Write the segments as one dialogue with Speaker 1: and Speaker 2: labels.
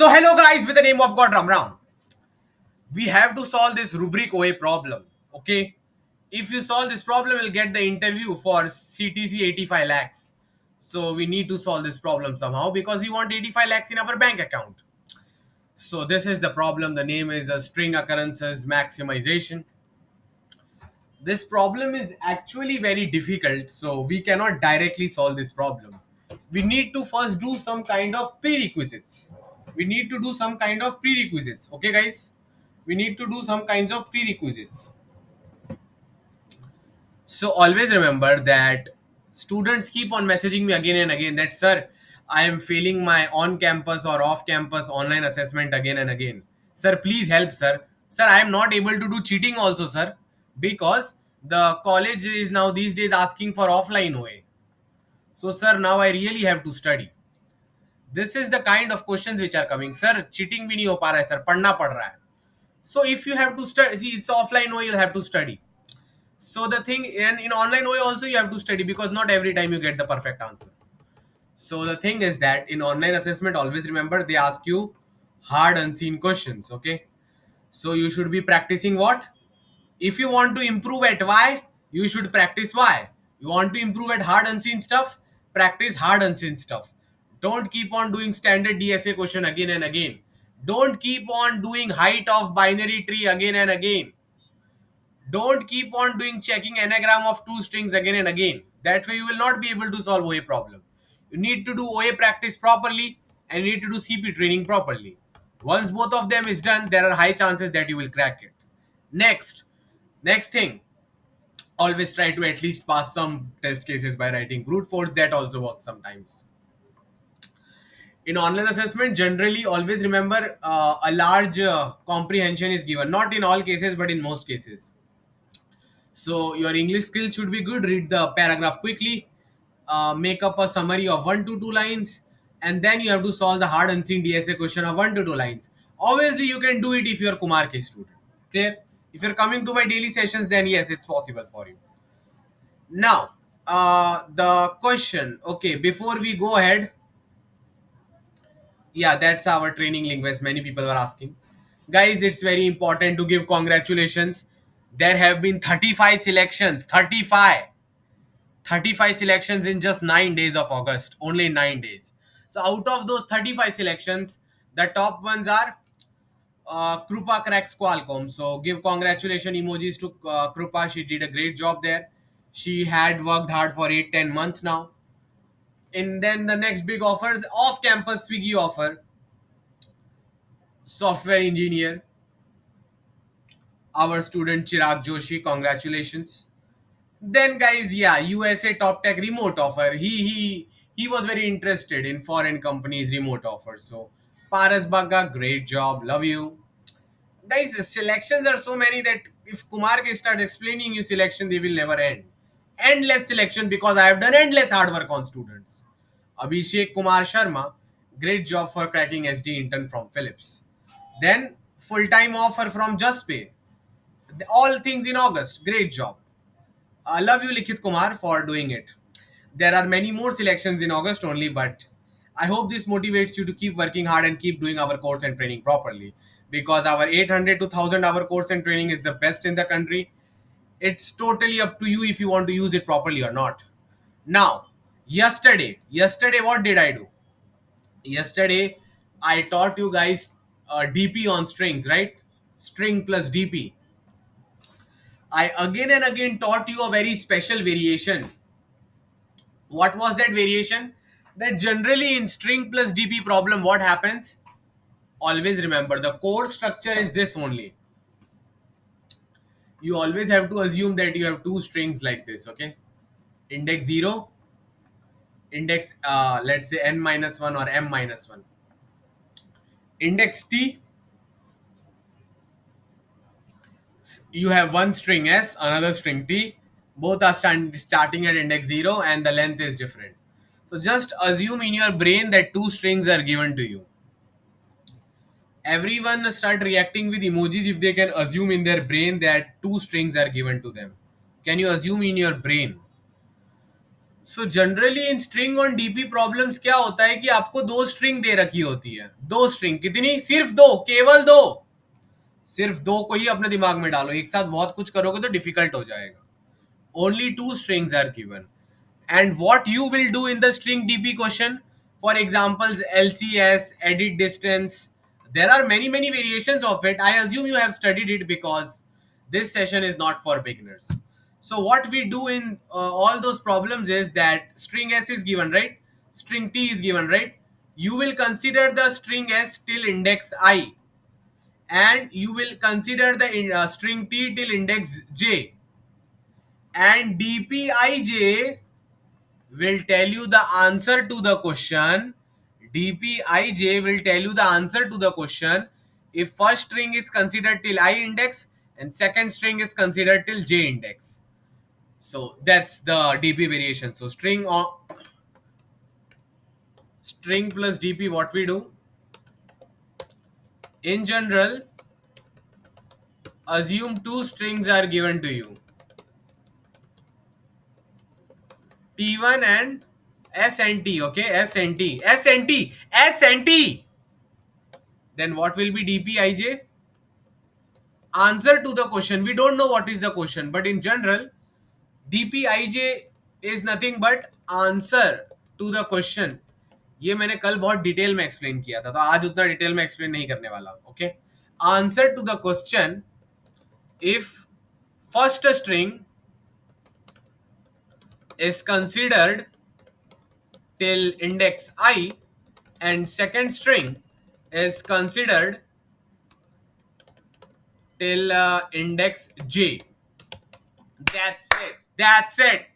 Speaker 1: So hello guys, with the name of God Ram Ram. We have to solve this rubric OA problem. Okay. If you solve this problem, you'll get the interview for CTC 85 lakhs. So we need to solve this problem somehow because we want 85 lakhs in our bank account. So this is the problem. The name is a string occurrences maximization. This problem is actually very difficult, so we cannot directly solve this problem. We need to first do some kind of prerequisites. We need to do some kind of prerequisites. Okay, guys? We need to do some kinds of prerequisites. So always remember that students keep on messaging me again and again that, sir, I am failing my on campus or off campus online assessment again and again. Sir, please help, sir. Sir, I am not able to do cheating also, sir, because the college is now these days asking for offline OA. So, sir, now I really have to study. This is the kind of questions which are coming. Sir, cheating भी नहीं हो पा रहा है, sir, पढ़ना पड़ रहा है. So if you have to study, see, it's offline OA, you'll have to study. So the thing, and in online OA also you have to study because not every time you get the perfect answer. So the thing is that in online assessment, always remember they ask you hard unseen questions. Okay. So you should be practicing what? If you want to improve at Y, you should practice Y. You want to improve at hard unseen stuff, practice hard unseen stuff. Don't keep on doing standard DSA question again and again. Don't keep on doing height of binary tree again and again. Don't keep on doing checking anagram of two strings again and again. That way you will not be able to solve OA problem. You need to do OA practice properly and you need to do CP training properly. Once both of them is done, there are high chances that you will crack it. Next thing, always try to at least pass some test cases by writing brute force. That also works sometimes. In online assessment, generally always remember a large comprehension is given. Not in all cases, but in most cases. So your English skills should be good. Read the paragraph quickly, make up a summary of 1 to 2 lines, and then you have to solve the hard unseen DSA question of 1 to 2 lines. Obviously, you can do it if you're Kumar K student. Clear? If you're coming to my daily sessions, then yes, it's possible for you. Now, the question. Okay, before we go ahead, yeah, that's our training link, as many people were asking. Guys, it's very important to give congratulations. There have been 35 selections. 35 selections in just 9 days of August, only 9 days. So out of those 35 selections, the top ones are Krupa cracks Qualcomm. So give congratulation emojis to Krupa. She did a great job there. She had worked hard for 8-10 months now. And then the next big offers, off campus Swiggy offer, software engineer, our student Chirag Joshi, congratulations. Then guys, yeah, USA Top Tech remote offer. He was very interested in foreign companies remote offers. So Paras Bagga, great job, love you. Guys, the selections are so many that if Kumar can start explaining you selection, they will never end. Endless selection because I have done endless hard work on students. Abhishek Kumar Sharma, great job for cracking SD intern from Philips. Then full-time offer from JustPay. All things in August. Great job. I love you, Likhit Kumar, for doing it. There are many more selections in August only, but I hope this motivates you to keep working hard and keep doing our course and training properly. Because our 800 to 1000 hour course and training is the best in the country. It's totally up to you if you want to use it properly or not. Now, yesterday, what did I do? Yesterday, I taught you guys DP on strings, right? String plus DP. I again and again taught you a very special variation. What was that variation? That generally in string plus DP problem, what happens? Always remember the core structure is this only. You always have to assume that you have two strings like this, okay? Index 0, index, let's say n minus 1 or m minus 1. Index t, you have one string s, another string t. Both are starting at index 0 and the length is different. So just assume in your brain that two strings are given to you. Everyone start reacting with emojis if they can assume in their brain that two strings are given to them. Can you assume in your brain? So generally in string on DP problems क्या होता है कि आपको दो string दे रखी होती है, दो स्ट्रिंग, कितनी, सिर्फ दो, केवल दो, सिर्फ दो को ही अपने दिमाग में डालो, एक साथ बहुत कुछ करोगे तो डिफिकल्ट हो जाएगा. Only two strings are given. And what you will do in the string DP question, for examples, LCS, edit distance, there are many variations of it. I assume you have studied it because this session is not for beginners. So what we do in all those problems is that string S is given, right? String T is given, right? You will consider the string S till index I, and you will consider the string T till index J, and dpij will tell you the answer to the question. Dpij will tell you the answer to the question if first string is considered till I index and second string is considered till J index. So that's the dp variation. So string plus dp, what we do in general, assume two strings are given to you, t1 and s and t. Okay, s and t, s and t, s and t. Then what will be dpij? Answer to the question. We don't know what is the question, but in general, dpij is nothing but answer to the question. ये मैंने कल बहुत detail में explain किया था, तो आज उतना डिटेल में एक्सप्लेन नहीं करने वाला. Okay, answer to the question if first string is considered till index I and second string is considered till index J. That's it. That's it.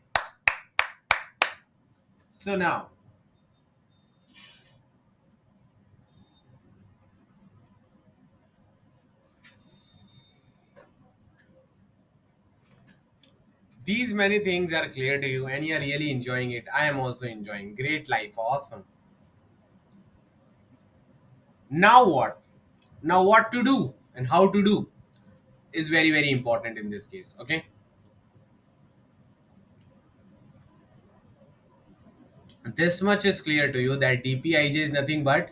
Speaker 1: So now, these many things are clear to you and you're really enjoying it. I am also enjoying. Great life. Awesome. Now what? Now what to do and how to do is very important in this case. Okay. This much is clear to you that dpij is nothing but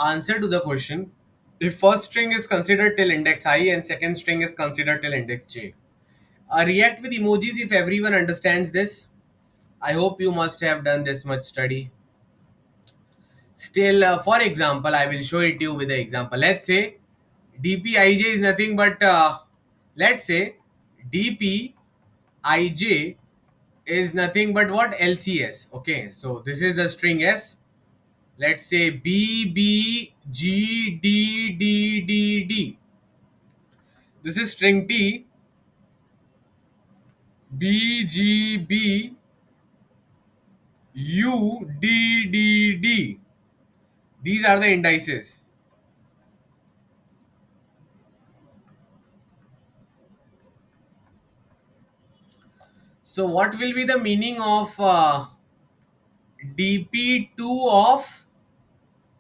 Speaker 1: answer to the question if first string is considered till index I and second string is considered till index J. React with emojis if everyone understands this. I hope you must have done this much study. Still, for example, I will show it to you with the example. Let's say dpij is nothing but, let's say dpij is nothing but what? LCS. Okay, so this is the string S. Let's say B, B, G, D, D, D, D. This is string T. B, G, B, U, D, D, D. These are the indices. So what will be the meaning of dp2 of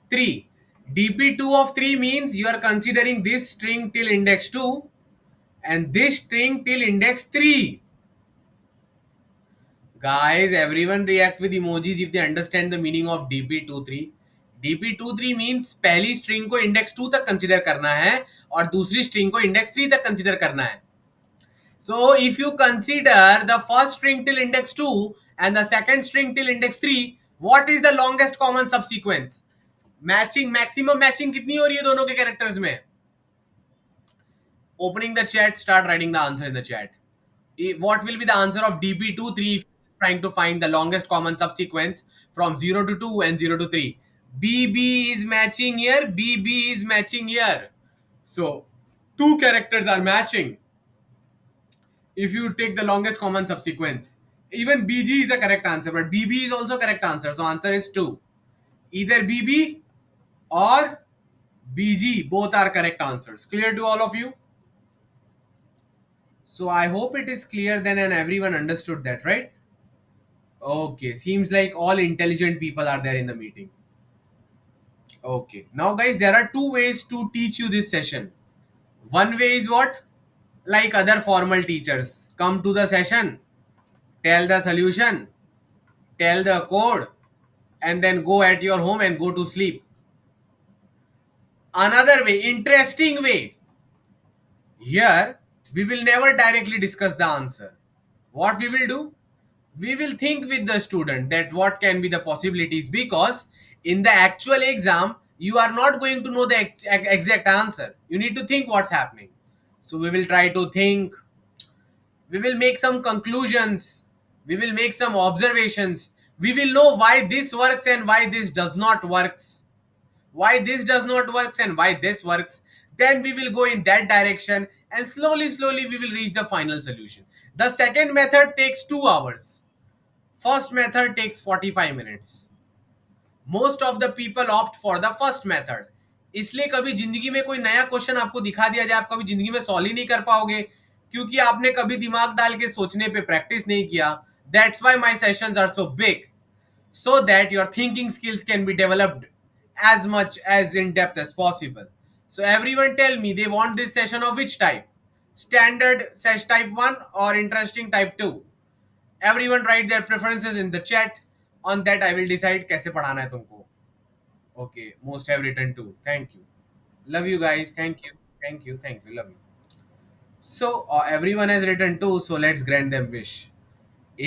Speaker 1: 3? dp2 of 3 means you are considering this string till index 2 and this string till index 3. Guys, everyone react with emojis if they understand the meaning of dp23. dp23 means पहली string को index 2 तक consider करना है और दूसरी string को index 3 तक consider करना है. So if you consider the first string till index 2 and the second string till index 3, what is the longest common subsequence? Matching, maximum matching कितनी हो रही है दोनों के characters में? Opening the chat, start writing the answer in the chat. What will be the answer of dp23 if trying to find the longest common subsequence from 0 to 2 and 0 to 3? BB is matching here, BB is matching here. So two characters are matching if you take the longest common subsequence. Even BG is a correct answer, but BB is also correct answer. So answer is 2. Either BB or BG, both are correct answers. Clear to all of you? So I hope it is clear then and everyone understood that, right? Okay, seems like all intelligent people are there in the meeting. Okay, now guys, there are two ways to teach you this session. One way is what? Like other formal teachers, come to the session, tell the solution, tell the code, and then go at your home and go to sleep. Another way, interesting way. Here, we will never directly discuss the answer. What we will do? We will think with the student that what can be the possibilities, because in the actual exam, you are not going to know the exact answer. You need to think what's happening. So we will try to think, we will make some conclusions, we will make some observations, we will know why this works and why this does not works, why this does not works and why this works. Then we will go in that direction, and slowly we will reach the final solution. The second method takes 2 hours, first method takes 45 minutes. Most of the people opt for the first method. इसलिए कभी जिंदगी में कोई नया question आपको दिखा दिया जाए, आप कभी जिंदगी में सॉल्व ही नहीं कर पाओगे, क्योंकि आपने कभी दिमाग डाल के सोचने पे प्रैक्टिस नहीं किया. That's why my sessions are so big, so that your thinking skills can be developed as much as in depth as possible. So everyone tell me they want this session of which type? Standard sesh type 1 or interesting type 2? Everyone write their preferences in the chat. On that I will decide कैसे पढ़ाना है तुमको. Okay, most have written too. Thank you. Love you guys. Thank you. Thank you. Thank you. Love you. So everyone has written too. So let's grant them wish.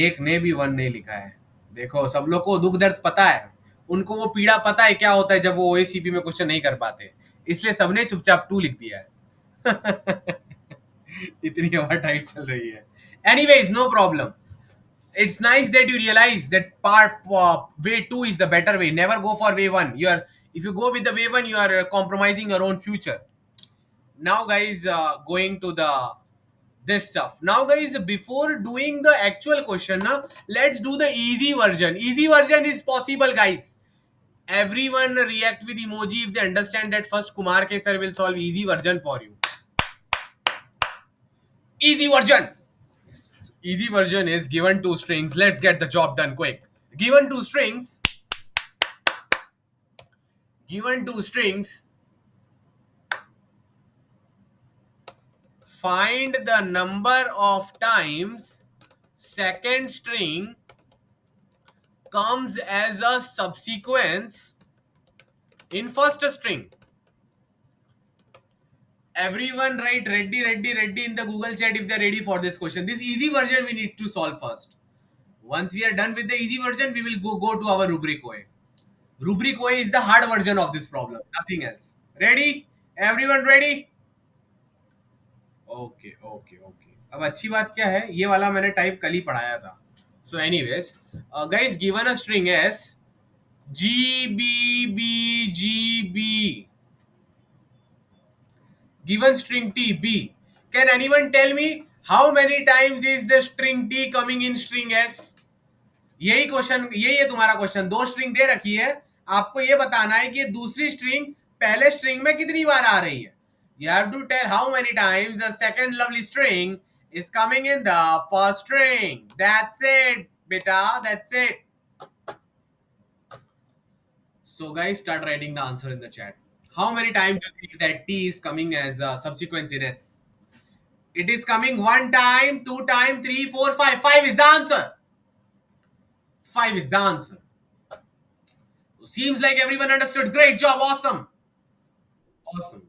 Speaker 1: एक ने भी one नहीं लिखा है. देखो सब लोग को दुख दर्द पता है, उनको वो पीड़ा पता है क्या होता है जब वो ओएसीपी में क्वेश्चन नहीं कर पाते, इसलिए सबने चुपचाप टू लिख दिया है. इतनी हवा टाइट चल रही है. Anyways, no problem. It's nice that you realize that way 2 is the better way. Never go for way 1. If you go with the way 1, you are compromising your own future. Now guys, going to the this stuff. Now guys, before doing the actual question, now let's do the easy version. Easy version is possible, guys. Everyone react with emoji if they understand that first Kumar K sir will solve easy version for you. Easy version. Easy version is given 2 strings. Let's get the job done quick. Given 2 strings. Given 2 strings. Find the number of times second string comes as a subsequence in first string. Everyone write ready in the Google chat if they're ready for this question. This easy version we need to solve first. Once we are done with the easy version, we will go to our rubric OA. Rubric OA is the hard version of this problem, nothing else. Ready? Everyone ready? Okay okay okay. अब अच्छी बात क्या है, ये वाला मैंने type कल ही पढ़ाया था. So anyways guys, given a string S GBBGB, given string T B. Can anyone tell me how many times is the string T coming in string S? यही क्वेश्चन, यही है तुम्हारा क्वेश्चन. 2 स्ट्रिंग दे रखी है, आपको ये बताना है कि दूसरी स्ट्रिंग पहले स्ट्रिंग में कितनी बार आ रही है. You have to tell how many times the second lovely string is coming in the first string. That's it, beta. That's it. So guys, start writing the answer in the chat. How many times do you think that T is coming as a subsequence in S? It is coming 1 time, 2 time, 3, 4, 5. 5 is the answer. 5 is the answer. Seems like everyone understood. Great job. Awesome. Awesome.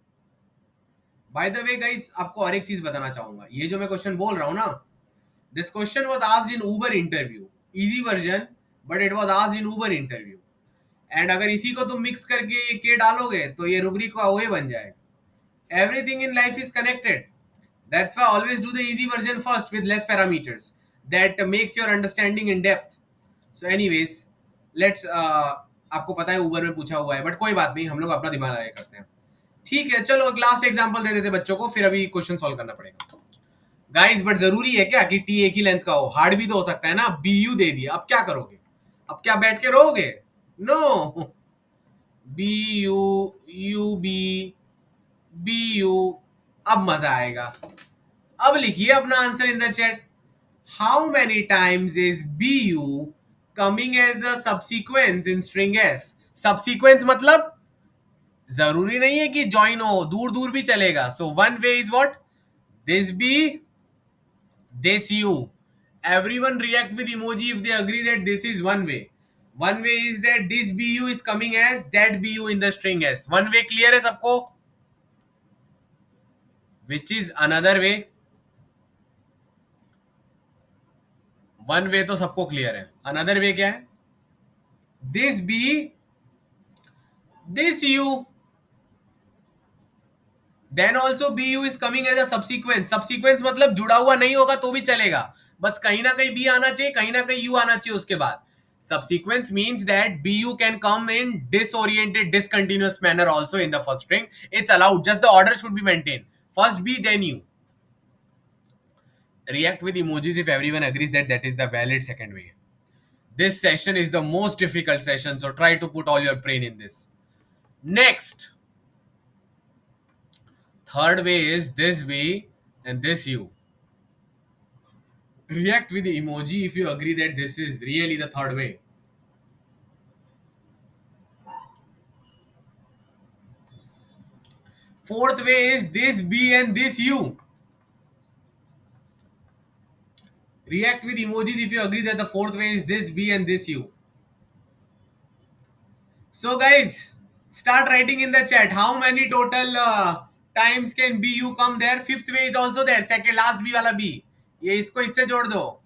Speaker 1: By the way guys, आपको और एक चीज बताना चाहूंगा. ये जो मैं question बोल रहा हूं ना, this question was asked in Uber interview. Easy version, but it was asked in Uber interview. And अगर इसी को तुम मिक्स करके ये के डालोगे तो ये रुब्रिक का ओए बन जाएगा. Everything in life is connected. That's why always do the easy version first with less parameters. That makes your understanding in depth. So anyways, let's आपको पता है ऊबर में पूछा हुआ है, बट कोई बात नहीं, हम लोग अपना दिमाग लगाया करते हैं. ठीक है, चलो एक लास्ट एग्जांपल दे देते बच्चों को, फिर अभी क्वेश्चन सॉल्व करना पड़ेगा. गाइस, बट जरूरी है क्या कि टी एक ही लेंथ का हो? हार्ड भी तो हो सकता है ना. BU दे दिया, अब क्या करोगे? अब क्या बैठ के रहोगे? नो. BU UB BU. अब मजा आएगा. अब लिखिए अपना answer in the chat. How many times is BU coming as a subsequence in string S? Subsequence मतलब जरूरी नहीं है कि ज्वाइन हो, दूर दूर भी चलेगा. So one way is what? This B, this U, Everyone react with emoji if they agree that this is one way. One way is that this bu is coming as that bu in the string s. One way clear है सबको? Which is another way? One way तो सबको clear है. Another way क्या है? This B, this U, then also B U is coming as a subsequence. Subsequence मतलब जुड़ा हुआ नहीं होगा तो भी चलेगा, बस कहीं ना कहीं बी आना चाहिए, कहीं ना कहीं यू आना चाहिए उसके बाद. Subsequence means that bu can come in disoriented, discontinuous manner also in the first string. It's allowed, just the order should be maintained. First b, then u. React with emojis if everyone agrees that that is the valid second way. This session is the most difficult session, so try to put all your brain in this. Next, third way is this B and this U. React with the emoji if you agree that this is really the third way. Fourth way is this B and this U. React with emojis if you agree that the fourth way is this B and this U. So guys, start writing in the chat how many total times can BU come there. Fifth way is also there. Second last B वाला B. ये इसको इससे जोड़ दो.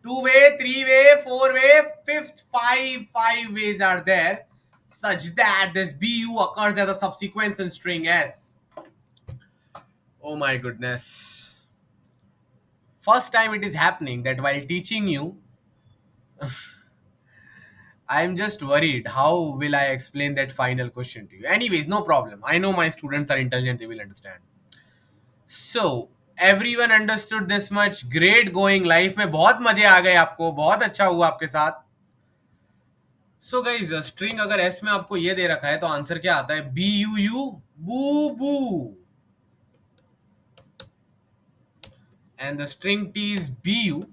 Speaker 1: Two way, three way, four way, fifth, five ways are there, such that this BU occurs as a subsequence in string S. Oh my goodness. First time it is happening that while teaching you, I am just worried how will I explain that final question to you. Anyways, no problem. I know my students are intelligent, they will understand. So, everyone understood this much. Great going. Life में बहुत मजे आ गए आपको, बहुत अच्छा हुआ आपके साथ. सो गाइज स्ट्रिंग अगर एस में आपको ये दे रखा है तो आंसर क्या आता है? B you U, boo boo. And the string T is B U.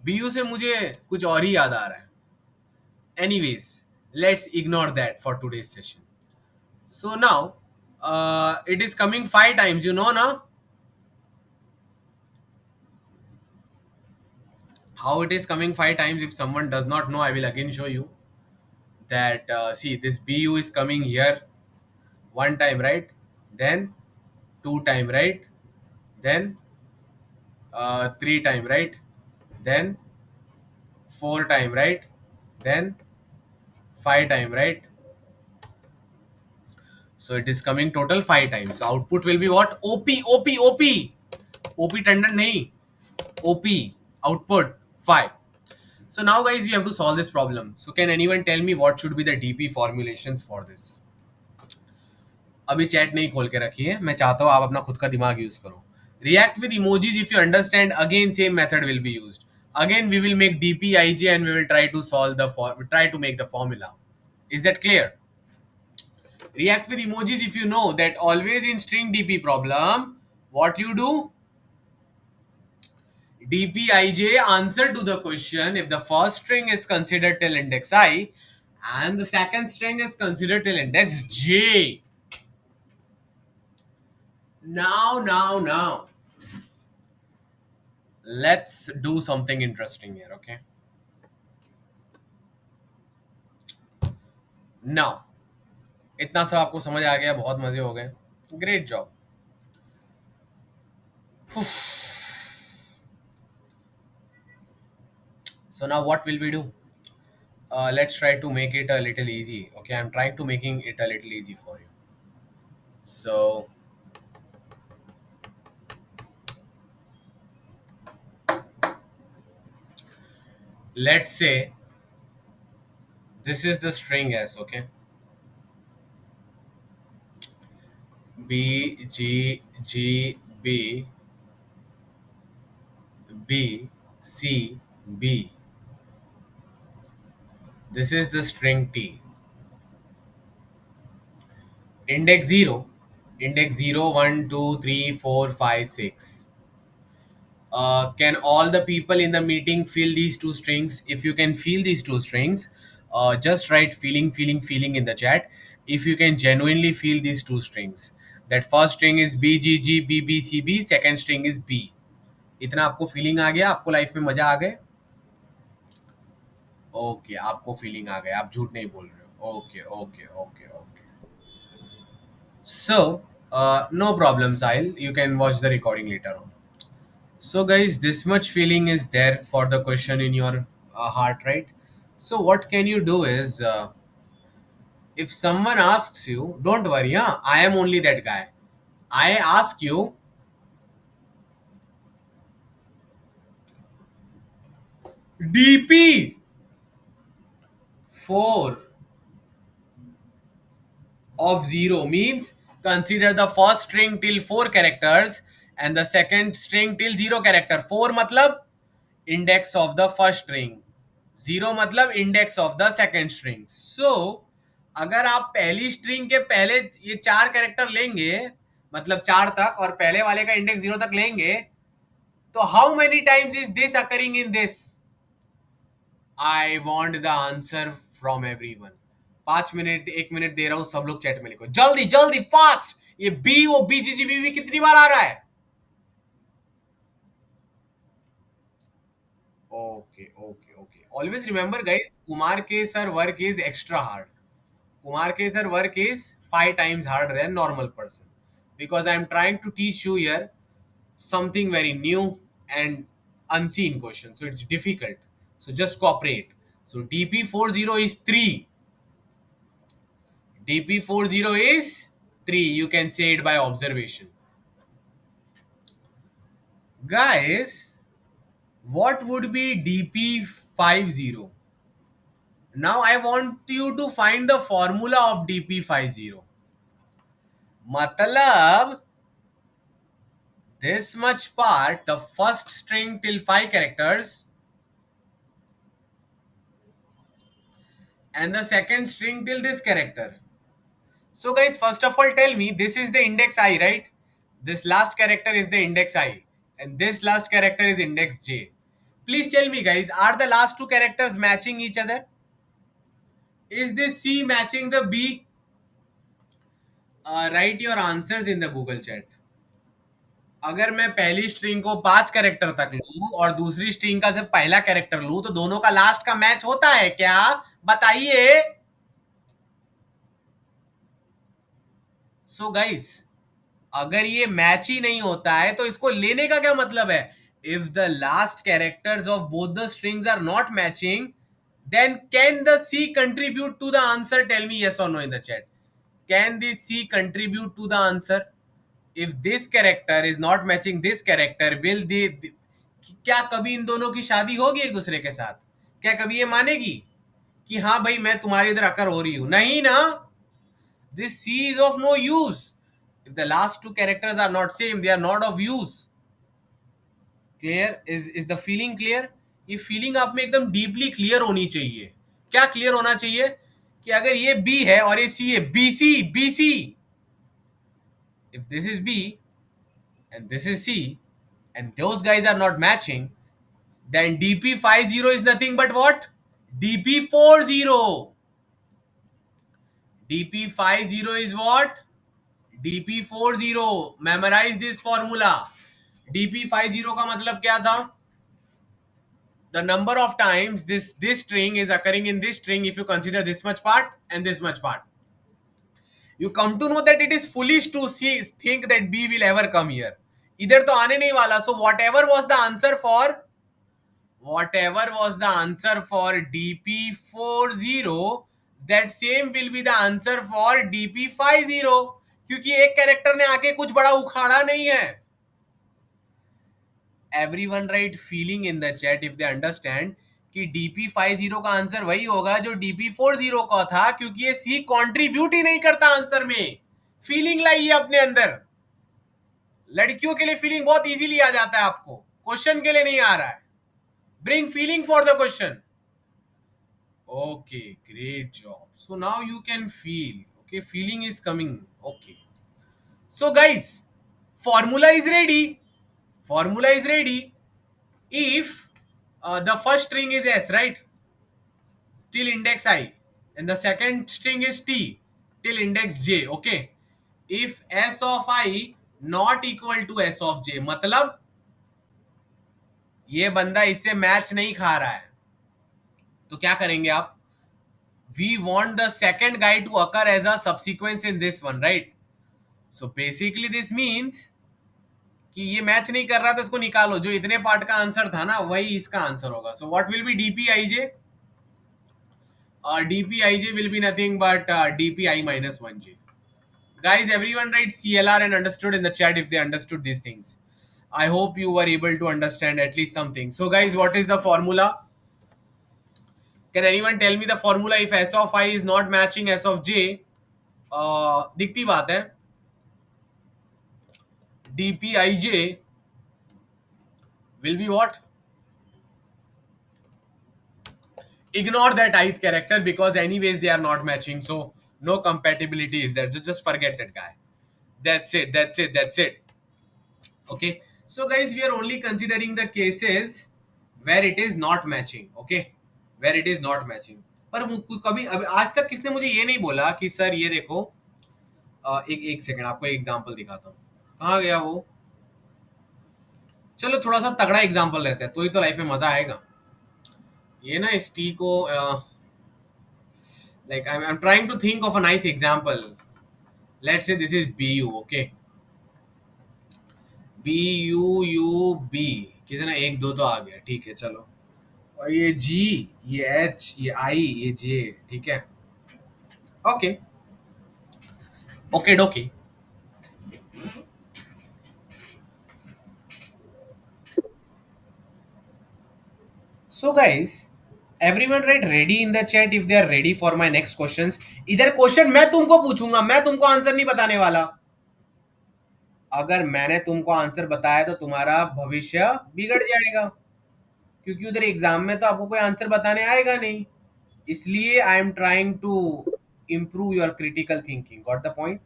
Speaker 1: B U से मुझे कुछ और ही याद आ रहा है. Anyways, let's ignore that for today's session. So now it is coming 5 times, you know ना how it is coming 5 times. If someone does not know, I will again show you that. See, this bu is coming here one time, right? Then 2 time, right? Then 3 time, right? Then 4 time, right? Then 5 time, right? So it is coming total 5 times. So output will be what? OP, OP, OP. OP Tandon nahi. OP output 5. So now guys, we have to solve this problem. So can anyone tell me what should be the DP formulations for this? अभी chat नहीं खोल के रखिए, मैं चाहता हूँ आप अपना खुद का दिमाग यूज करो. React with emojis if you understand. Again, same method will be used. Again, we will make dpij and we will try to solve the try to make the formula. Is that clear? React with emojis if you know that always in string dp problem, what you do? dpij answer to the question if the first string is considered till index I and the second string is considered till index j. Now. Let's do something interesting here, okay? Now, इतना सब आपको समझ आ गया, बहुत मजे हो गए. Great job. So now what will we do? Let's try to make it a little easy. Okay, I'm trying to making it a little easy for you. So let's say this is the string S, okay? B, G, G, B, B, C, B. This is the string T. Index 0, index 0, 1, 2, 3, 4, 5, 6. Can all the people in the meeting feel these two strings? If you can feel these two strings, just write feeling in the chat. If you can genuinely feel these two strings, that first string is BGG, BBCB, second string is B. इतना आपको feeling आ गया, आपको life में मजा आ गए? Okay, आपको feeling आ गया, आप झूठ नहीं बोल रहे हो। Okay okay okay okay. So no problem Sahil, you can watch the recording later on. So, guys, this much feeling is there for the question in your heart, right? So, what can you do is, if someone asks you, don't worry, huh? I am only that guy. I ask you, DP 4 of 0 means consider the first string till 4 characters and the second string till 0 character. 4 matlab index of the first string, 0 मतलब index of the second string. So अगर आप पहली string के पहले ये 4 character लेंगे, मतलब 4 तक, और पहले वाले का इंडेक्स 0 तक लेंगे, तो how many times is this occurring in this? I want the answer from everyone. 5 minute, 1 minute दे रहा हूं, सब लोग चैट में लिखो जल्दी जल्दी फास्ट. ये बी, वो बीजीजीबी कितनी बार आ रहा है? Okay okay okay. Always remember guys, Kumar के sir work is extra hard. Kumar Kesar work is 5 times harder than normal person, because I am trying to teach you here something very new and unseen question. So it's difficult. So just cooperate. So DP40 is 3. DP40 is 3. You can say it by observation. Guys, what would be DP50? Now I want you to find the formula of DP50. मतलब this much part, the first string till 5 characters and the second string till this character. So guys, first of all, tell me, this is the index I, right? This last character is the index I and this last character is index J. Please tell me guys, are the last two characters matching each other? Is this C matching the B? Write your answers in the Google chat. अगर मैं पहली string को 5 character तक लूं और दूसरी string का सिर्फ पहला कैरेक्टर लूं, तो दोनों का लास्ट का मैच होता है क्या? बताइए. सो गाइस, अगर ये मैच ही नहीं होता है तो इसको लेने का क्या मतलब है? If the last characters of both the strings are not matching, then can the C contribute to the answer? Tell me yes or no in the chat. Can the C contribute to the answer? If this character is not matching this character, will क्या कभी इन दोनों की शादी होगी एक दूसरे के साथ? क्या कभी ये मानेगी कि हाँ भाई मैं तुम्हारे इधर आकर हो रही हूं? नहीं ना. This C is of no use. If the last two characters are not same, they are not of use. Clear? Is the feeling clear? ये फीलिंग आप में एकदम डीपली क्लियर होनी चाहिए. क्या क्लियर होना चाहिए? कि अगर ये B है और ये C है, BC BC. If this is B and this is C and those guys are not matching, then DP50 is nothing but what? DP40. DP50 is what? DP40. Memorize this formula. DP50 का मतलब क्या था? The number of times this string is occurring in this string if you consider this much part and this much part. You come to know that it is foolish to think that B will ever come here. इधर तो आने नहीं वाला. So whatever was the answer for DP40, that same will be the answer for DP50, क्योंकि एक character ने आके कुछ बड़ा उखाड़ा नहीं है. Everyone write feeling in the chat if they understand कि DP50 का आंसर वही होगा जो DP40 का था, क्योंकि ये C कंट्रीब्यूट ही नहीं करता आंसर में. फीलिंग लाइए अपने अंदर. लड़कियों के लिए फीलिंग बहुत इजीली आ जाता है, आपको क्वेश्चन के लिए नहीं आ रहा है. Bring feeling for the question. Okay, great job. So now you can feel. Okay, feeling is coming. Okay. So guys, formula is ready. Formula is ready. If the first string is S, right? Till index I. And the second string is T till index J. Okay. If S of I not equal to S of J, मतलब ये बंदा इससे match नहीं खा रहा है, तो क्या करेंगे आप? We want the second guy to occur as a subsequence in this one, right? So basically this means कि ये मैच नहीं कर रहा, तो इसको निकालो। जो इतने पार्ट का आंसर था ना, वही इसका आंसर होगा। So what will be DPIJ? DPIJ will be nothing but DPI minus 1j. Guys, everyone write CLR and understood in the chat if they understood these things. I hope you were able to understand at least something. So guys, what is the formula? Can anyone tell me the formula if S of I is not matching S of J? दिखती बात है, dpij will be what? Ignore that ith character because anyways they are not matching, so no compatibility is there. So just forget that guy. That's it, that's it, that's it. Okay, so guys, we are only considering the cases where it is not matching. Okay, where it is not matching. पर कभी अभी आज तक किसने मुझे ये नहीं बोला कि सर ये देखो, एक एक सेकंड आपको एक एग्जांपल दिखाता हूँ। कहाँ गया वो? चलो थोड़ा सा तगड़ा एग्जांपल रहता है तो ही तो लाइफ में मजा आएगा। ये ना इस टी को like I'm trying to think of a nice example. Let's say this is BU, okay? BUUB कितना, एक दो तो आ गया, ठीक है चलो। और ये G, ये H, ये I, ये J, ठीक है, ओके ओके डोके। So guys, everyone write ready in the chat if they are ready for my next questions. इधर क्वेश्चन मैं तुमको पूछूंगा, मैं तुमको आंसर नहीं बताने वाला। अगर मैंने तुमको आंसर बताया तो तुम्हारा भविष्य बिगड़ जाएगा, क्योंकि उधर एग्जाम में तो आपको कोई आंसर बताने आएगा नहीं। इसलिए I am trying to improve your critical thinking. Got the point?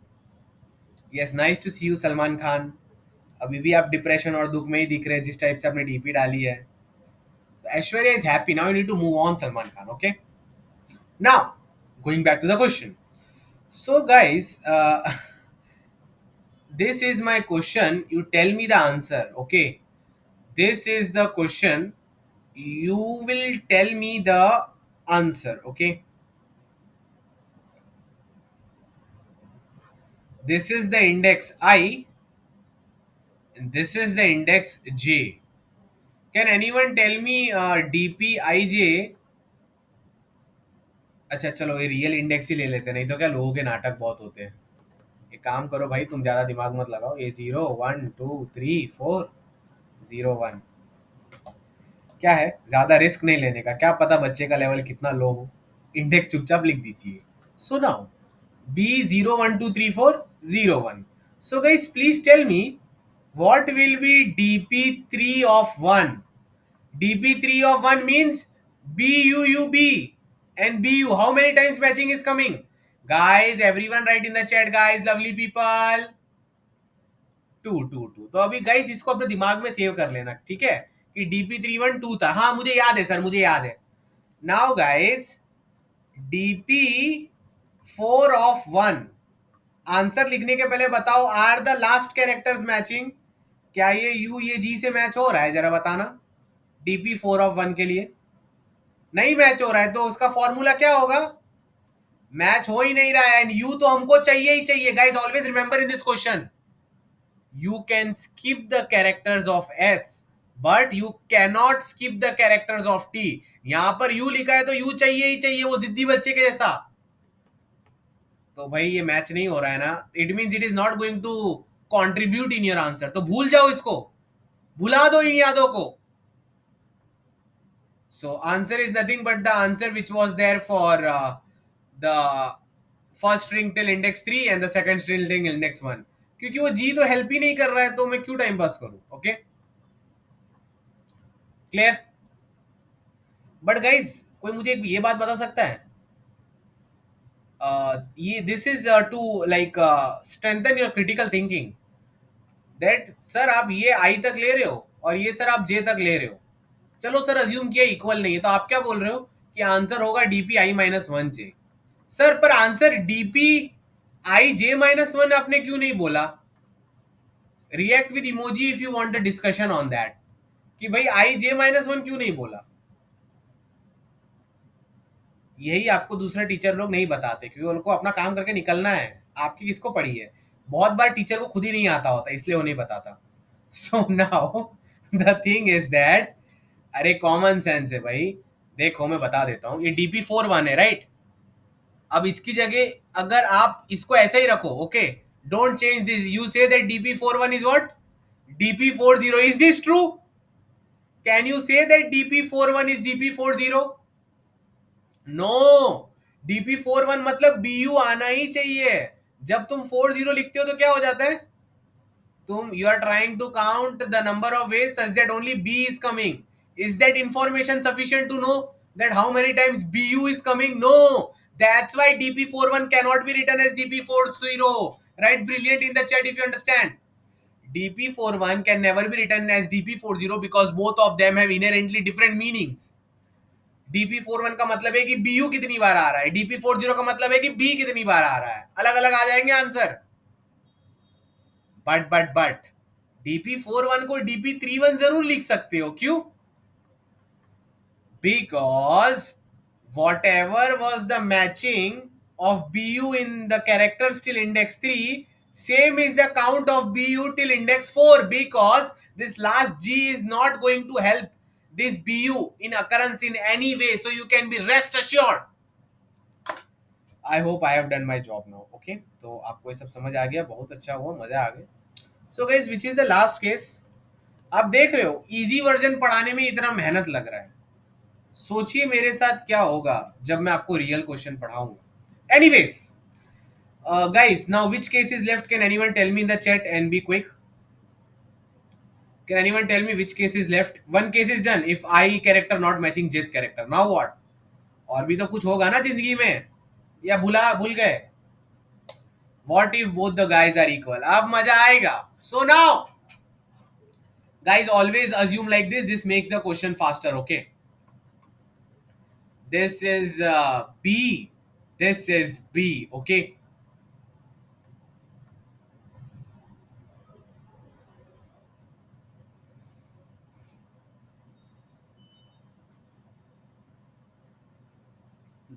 Speaker 1: Yes, nice to see you Salman Khan. अभी भी आप डिप्रेशन और दुख में ही दिख रहे हैं जिस टाइप से आपने डीपी डाली है। Aishwarya is happy now, you need to move on Salman Khan. Okay, now going back to the question. So guys, this is my question, you tell me the answer. Okay, this is the question, you will tell me the answer. Okay, this is the index I and this is the index J. Can anyone tell me dpij? अच्छा चलो ये real index ही ले लेते हैं, नहीं तो क्या लोगों के नाटक बहुत होते हैं। एक काम करो भाई, तुम ज्यादा दिमाग मत लगाओ। ये 0 1 2 3 4 0 1 क्या है, ज्यादा रिस्क नहीं लेने का, क्या पता बच्चे का लेवल कितना लो हो। इंडेक्स चुपचाप लिख दीजिए। So now B 0 1 2 3 4 0 1। So guys please tell me what will be dp3 of 1? dp3 of 1 means BUUB and BU. How many times matching is coming? Guys, everyone write in the chat, guys, lovely people. 2 2 2। तो अभी guys इसको अपने दिमाग में save कर लेना, ठीक है, कि dp3 1 2 था। हाँ मुझे याद है सर, मुझे याद है। Now guys, dp4 of 1, answer लिखने के पहले बताओ, are the last characters matching? क्या ये यू ये जी से मैच हो रहा है? जरा बताना। dp4 of 1 के लिए नहीं मैच हो रहा है, तो उसका फॉर्मूला क्या होगा? मैच हो ही नहीं रहा है, एंड यू तो हमको चाहिए ही चाहिए। Guys always remember in this question, you can skip the characters of S but you cannot skip the characters of T। यहां पर U लिखा है तो U चाहिए ही चाहिए, वो जिद्दी बच्चे के जैसा। तो भाई ये मैच नहीं हो रहा है ना, it means it is not going to contribute in your answer. तो भूल जाओ इसको, भुला दो इन यादों को। So answer is nothing but the answer which was there for the first string till index 3 and the second string till index 1। क्योंकि वो जी तो हेल्प ही नहीं कर रहा है, तो मैं क्यों टाइम पास करूं? Okay, clear? बट गाइज कोई मुझे ये बात बता सकता है, ये this is to like strengthen your critical thinking, that sir आप ये आई तक ले रहे हो और ये सर आप जे तक ले रहे हो। चलो सर अज्यूम किया इक्वल नहीं है, तो आप क्या बोल रहे हो कि आंसर होगा dpi-1j। सर पर आंसर dpi-j-1 आपने क्यों नहीं बोला? React with emoji if you want a discussion on that. कि भाई आई जे माइनस वन क्यों नहीं बोला। यही आपको दूसरे टीचर लोग नहीं बताते, क्योंकि उनको अपना काम करके निकलना है। आपकी किसको पड़ी है? बहुत बार टीचर को खुद ही नहीं आता होता, इसलिए वो नहीं बताता। So now the thing is that, अरे कॉमन सेंस है भाई। देखो मैं बता देता हूँ, ये DP41 है राइट। अब इसकी जगह अगर आप इसको ऐसे ही रखो, okay, don't change this, you say that DP41 is what, DP40, is this true? Can you say that DP41 is DP40? No, DP41 मतलब BU आना ही चाहिए। जब तुम 40 लिखते हो तो क्या हो जाता है, तुम you are trying to count the number of ways such that only B is coming. Is that information sufficient to know that how many times BU is coming? No, that's why DP41 cannot be written as DP40. Write brilliant in the chat if you understand. DP41 can never be written as DP40 because both of them have inherently different meanings. DP41 का मतलब है कि BU कितनी बार आ रहा है, DP40 का मतलब है कि B कितनी बार आ रहा है, अलग अलग आ जाएंगे आंसर। बट DP41 को DP31 जरूर लिख सकते हो, क्यों? Because whatever was the matching of BU in the characters till index 3, same is the count of BU till index 4, because this last G is not going to help this BU in occurrence in any way, so you can be rest assured. I hope I have done my job now. Okay, तो आपको ये सब समझ आ गया, बहुत अच्छा हुआ, मजा आ गया। So guys, which is the last case? आप देख रहे हो इजी वर्जन पढ़ाने में इतना मेहनत लग रहा है, सोचिए मेरे साथ क्या होगा जब मैं आपको रियल क्वेश्चन पढ़ाऊंगा। Anyways guys, now which case is left, can anyone tell me in the chat and be quick. Can anyone tell me which case is left? One case is done, if I character not matching jth character. Now what? और भी तो कुछ होगा ना जिंदगी में, या भूल गए? What if both the guys are equal? अब मजा आएगा। So now guys, always assume like this makes the question faster, okay? This is B, this is B, okay?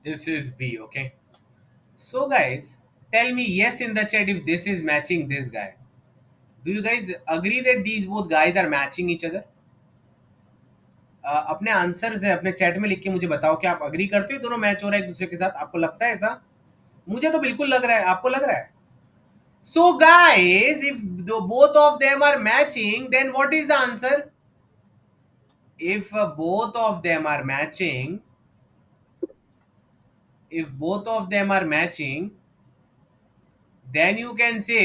Speaker 1: This is B, okay? So guys, tell me yes in the chat if this is matching this guy. Do you guys agree that these both guys are matching each other? अपने answer से अपने chat में लिख के मुझे बताओ कि आप अग्री करते हो दोनों मैच हो रहा है एक दूसरे के साथ। आपको लगता है ऐसा? मुझे तो बिल्कुल लग रहा है, आपको लग रहा है? So guys, if both of them are matching, then what is the answer? If both of them are matching, if both of them are matching, then you can say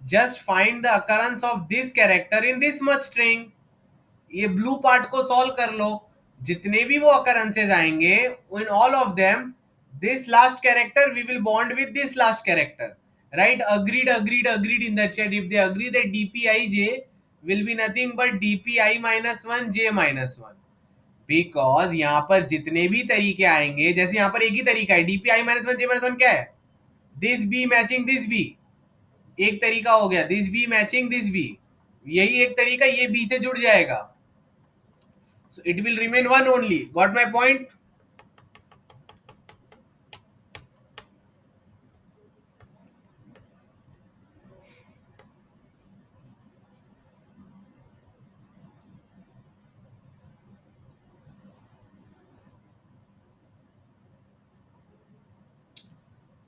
Speaker 1: just find the occurrence of this character in this much string. ये blue part को solve कर लो, जितने भी वो occurrences आएंगे, in all of them this last character we will bond with this last character, right? Agreed in the chat if they agree that dpij will be nothing but dpi minus 1 j minus 1, because यहां पर जितने भी तरीके आएंगे, जैसे यहां पर एक ही तरीका है, DP I minus one J minus one क्या है, this B matching this B, एक तरीका हो गया, this B matching this B, यही एक तरीका, ये बी से जुड़ जाएगा, so it will remain one only. Got my point?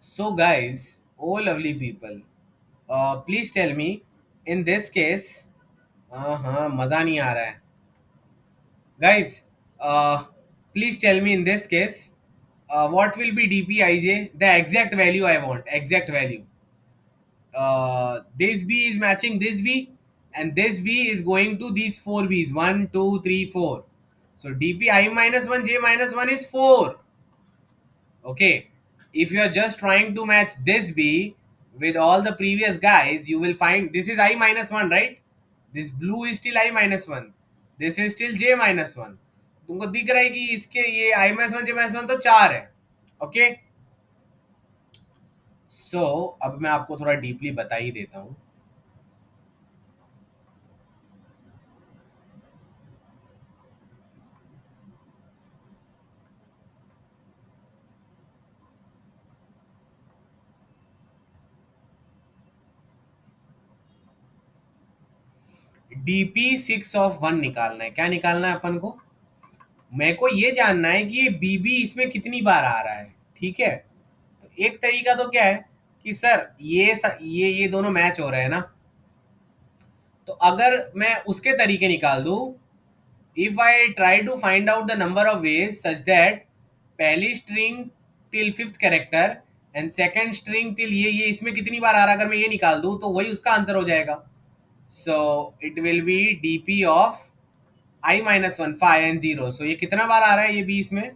Speaker 1: So guys, oh lovely people, please tell me in this case, हाँ मजा नहीं आ रहा है guys, please tell me in this case, what will be dpij, the exact value I want, exact value. This b is matching this b, and this b is going to these four b's, 1 2 3 4, so dpi minus 1 j minus 1 is 4. Okay, if you are just trying to match this b with all the previous guys, you will find this is I minus 1, right? This blue is still I minus 1, this is still j minus 1, तुमको दिख रहा है कि इसके ये I minus 1 j minus 1 तो 4 है। Okay, सो अब मैं आपको थोड़ा डीपली बता ही देता हूँ। DP6 of 1 निकालना है। क्या निकालना है अपन को? मेरे को ये जानना है कि ये BB इसमें कितनी बार आ रहा है। ठीक है, तो एक तरीका तो क्या है कि सर ये दोनों मैच हो रहे हैं ना, तो अगर मैं उसके तरीके निकाल दूं, if I try to find out the number of ways such that पहली string till fifth character and second string till ये इसमें कितनी बार आ रहा है, अगर मैं ये निकाल दूं तो वही उसका आंसर हो जाएगा। So it will be DP of I-1 5 and 0। सो ये कितना बार आ रहा है ये बी इसमें?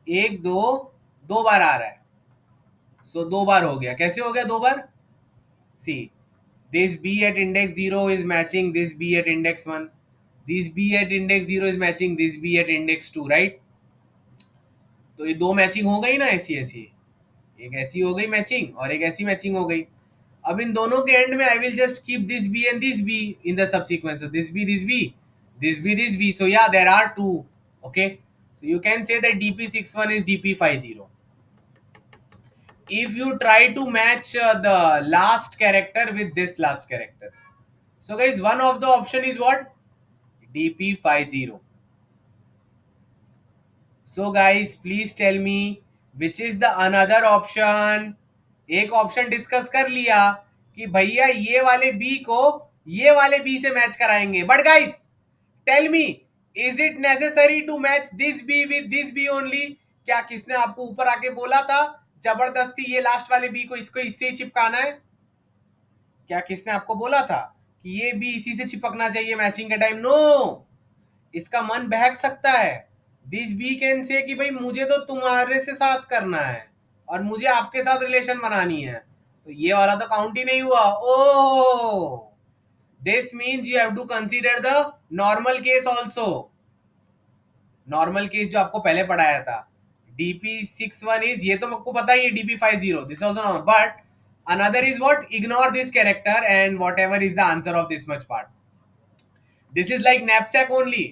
Speaker 1: एक दो, दो बार आ रहा है। सो दो बार हो गया। कैसे हो गया दो बार? सी, this B at index 0 is matching this B at index 1, this B at index 0 is matching this B at index 2, right? तो ये दो मैचिंग हो गई ना, ऐसी ऐसी, एक ऐसी हो गई मैचिंग और एक ऐसी मैचिंग हो गई। अब इन दोनों के एंड में I will just keep this B and this B in the subsequence, so this b this b this b this b, so yeah there are two। okay, so you can say that DP61 is DP50 if you try to match the last character with this last character। So guys, one of the option is what? DP50। So guys, please tell me which is the another option। एक option discuss कर लिया कि भैया ये वाले B को ये वाले बी से मैच कराएंगे, but guys tell me, is it necessary to match this B with this B only? क्या किसने आपको ऊपर आके बोला था जबरदस्ती ये लास्ट वाले बी को इसको इससे ही चिपकाना है? क्या किसने आपको बोला था कि ये बी इसी से चिपकना चाहिए मैचिंग के टाइम? नो, इसका मन बहक सकता है। दिस बी कैन से कि भाई मुझे तो तुम्हारे से साथ करना है और मुझे आपके साथ रिलेशन बनानी है, तो ये वाला तो काउंट ही नहीं हुआ। Oh, this means you have to consider the normal case also. Normal case जो आपको पहले पढ़ाया था, DP61 इज, ये तो आपको पता ही है, DP50 this also normal, but another is what? Ignore this character and whatever is the answer of this much part। This is like knapsack only।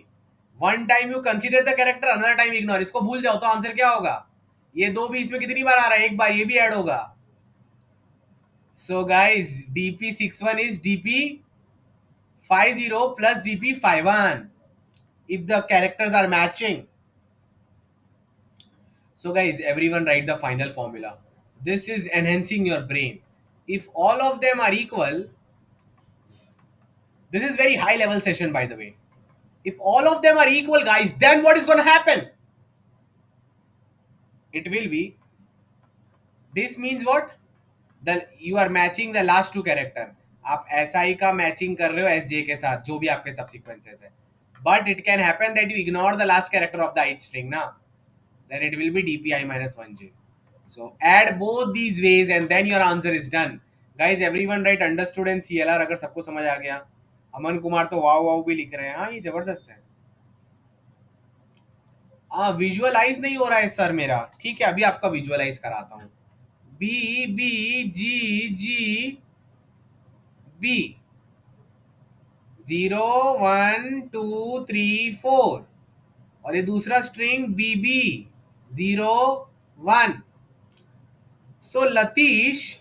Speaker 1: One time you consider the character, another time ignore। इसको भूल जाओ तो answer क्या होगा? ये दो भी इसमें कितनी बार आ रहा है? एक बार। ये भी ऐड होगा। So guys, DP61 is DP50 plus DP51 if the characters are matching। So guys, everyone write the final formula। This is enhancing your brain। If all of them are equal, this is very high level session by the way। If all of them are equal guys, then what is going to happen? It will be, this means what? You are matching the last two character। आप SI का matching कर रहे हो SJ के साथ, जो भी आपके सबसीक्वेंसेस है, but it can happen that you ignore the last character of the ith string ना, then it will be DPI-1J। so add both these ways and then your answer is done। guys everyone write understood and CLR अगर सबको समझ आ गया। अमन कुमार तो वाव वाव भी लिख रहे हैं। हाँ, ये जबरदस्त है। विजुअलाइज नहीं हो रहा है सर मेरा। ठीक है, अभी आपका विजुअलाइज कराता हूँ। B B G G B 0 1 2 3 4 और ये दूसरा string B B 0 1। So Latish,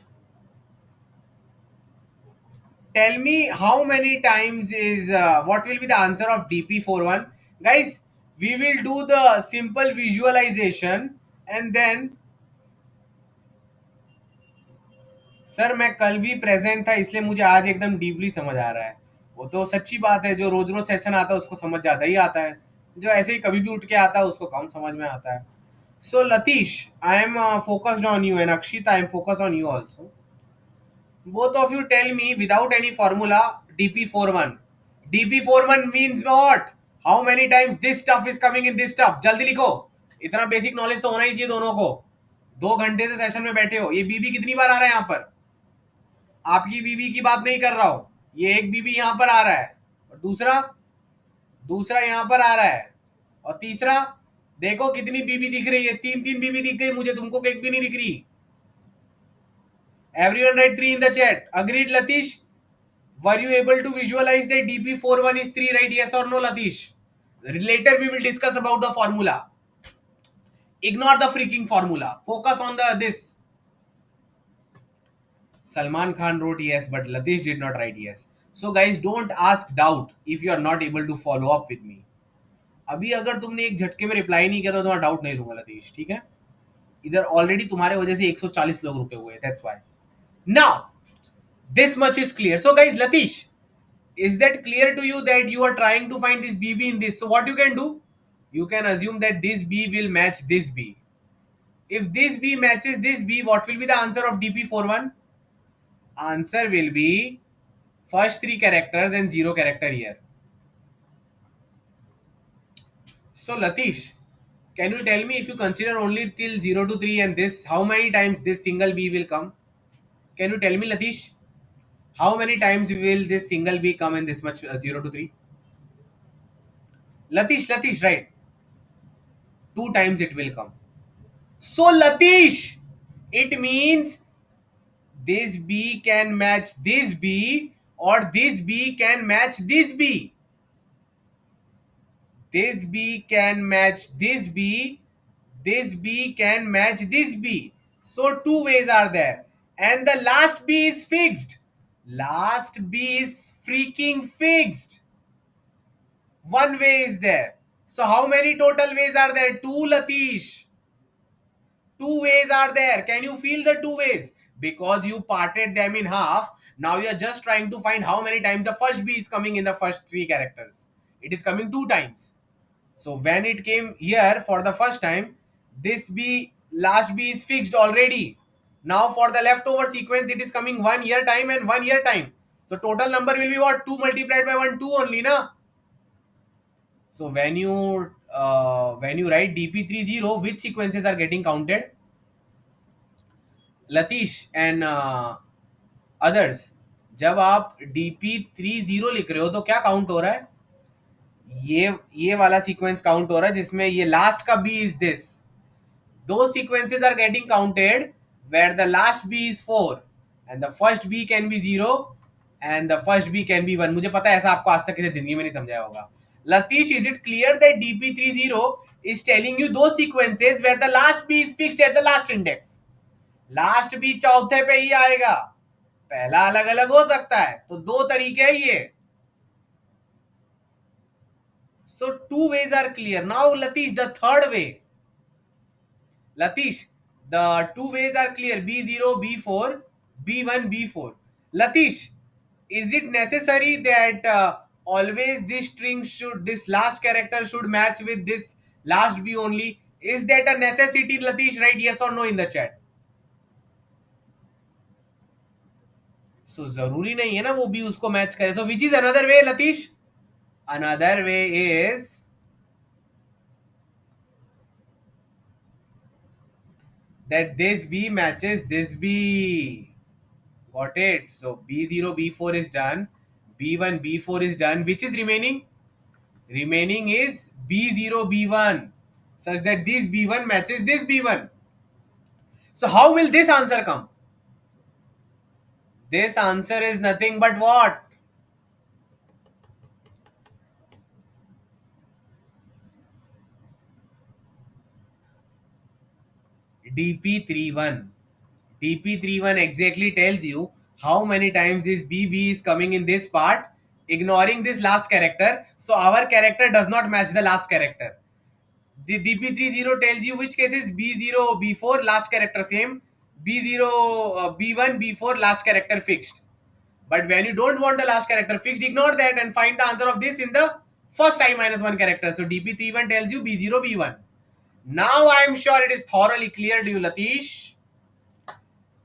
Speaker 1: tell me how many times is what will be the answer of DP41? Guys, we will do the simple visualization and then, sir मैं कल भी present था इसलिए मुझे आज एकदम डीपली समझ आ रहा है। वो तो सच्ची बात है, जो रोज रोज सेशन आता है उसको समझ ज्यादा ही आता है, जो ऐसे ही कभी भी उठ के आता है उसको कम समझ में आता है। So Latish, I am focused on you and Akshit, I am focused on you also. both of you tell me without any formula DP41। DP41 means what? How many times this stuff is coming in this stuff? जल्दी लिखो, इतना basic knowledge तो होना ही चाहिए दोनों को। 2 घंटे से सेशन में बैठे हो, ये बीबी कितनी बार आ रहा है यहाँ पर? आपकी बीबी की बात नहीं कर रहा हूं, ये एक बीबी यहाँ पर आ रहा है और दूसरा दूसरा यहाँ पर आ रहा है और तीसरा, देखो कितनी बीबी दिख रही है, 3 बीबी दिख गई मुझे, तुमको एक भी नहीं दिख रही। Everyone write 3 in the chat। Agreed, Latish? Were you able to visualize that DP41 is 3, right? Yes or no, Latish? Later we will discuss about the formula। Ignore the freaking formula। Focus on the this। Salman Khan wrote yes, but Latish did not write yes। So guys don't ask doubt if you are not able to follow up with me. अभी अगर तुमने एक झटके में reply नहीं किया तो तुम्हारा डाउट नहीं लूंगा लतीश, ठीक है. इधर ऑलरेडी तुम्हारे वजह से 140 लोग रुके हुए हैं, that's why. Now this much is clear. So guys, Latish, is that clear to you that you are trying to find this bb in this? So what you can do, you can assume that this b will match this b. If this b matches this b, what will be the answer of dp41? Answer will be first three characters and zero character here. So Latish, can you tell me, if you consider only till 0 to 3 and this, how many times this single b will come? Can you tell me, Latish, how many times will this single b come in this much 0 to 3? Latish, right? Two times it will come. So Latish, it means this b can match this b, or this b can match this b. This b can match this b. This b can match this b. So two ways are there. And the last b is fixed. Last b is freaking fixed. One way is there. So how many total ways are there? Two, Latish. Two ways are there. Can you feel the two ways? Because you parted them in half. Now you are just trying to find how many times the first b is coming in the first three characters. It is coming two times. So when it came here for the first time, this b, last b is fixed already. Now for the leftover sequence, it is coming 1 year time and 1 year time. So total number will be what? 2 multiplied by 1, 2 only, na? So when you write dp30, which sequences are getting counted? Latish and others, जब आप dp30 लिख रहे हो तो क्या count हो रहा है? ये वाला सीक्वेंस काउंट हो रहा है जिसमें ये लास्ट का b is this. Those sequences are getting counted where the last b is 4 and the first b can be 0 and the first b can be 1. मुझे पता है ऐसा आपको आज तक किसी जिंदगी में नहीं समझाया होगा. Latish, is it clear that dp30 is telling you those sequences where the last b is fixed at the last index? Last भी चौथे पे ही आएगा, पहला अलग अलग हो सकता है. तो दो तरीके है ये. So two ways are clear. Now Latish, the third way. Latish, the two ways are clear. B0, B4, B1, B4. Latish, is it necessary that always this string should, this last character should match with this last B only? Is that a necessity, Latish? Write yes or no in the chat. So जरूरी नहीं है ना वो भी उसको match करे. So which is another way, Latish? Another way is that this B matches this B. Got it? So B0, B4 is done. B1, B4 is done. Which is remaining? Remaining is B0, B1. Such that this B1 matches this B1. So how will this answer come? This answer is nothing but what? dp31. dp31 exactly tells you how many times this bb is coming in this part, ignoring this last character. So our character does not match the last character. The dp30 tells you which cases b0, b4 last character same, b0, b1, b4 last character fixed. But when you don't want the last character fixed, ignore that and find the answer of this in the first I minus 1 character. So dp31 tells you b0, b1. Now I am sure it is thoroughly clear to you, Latish.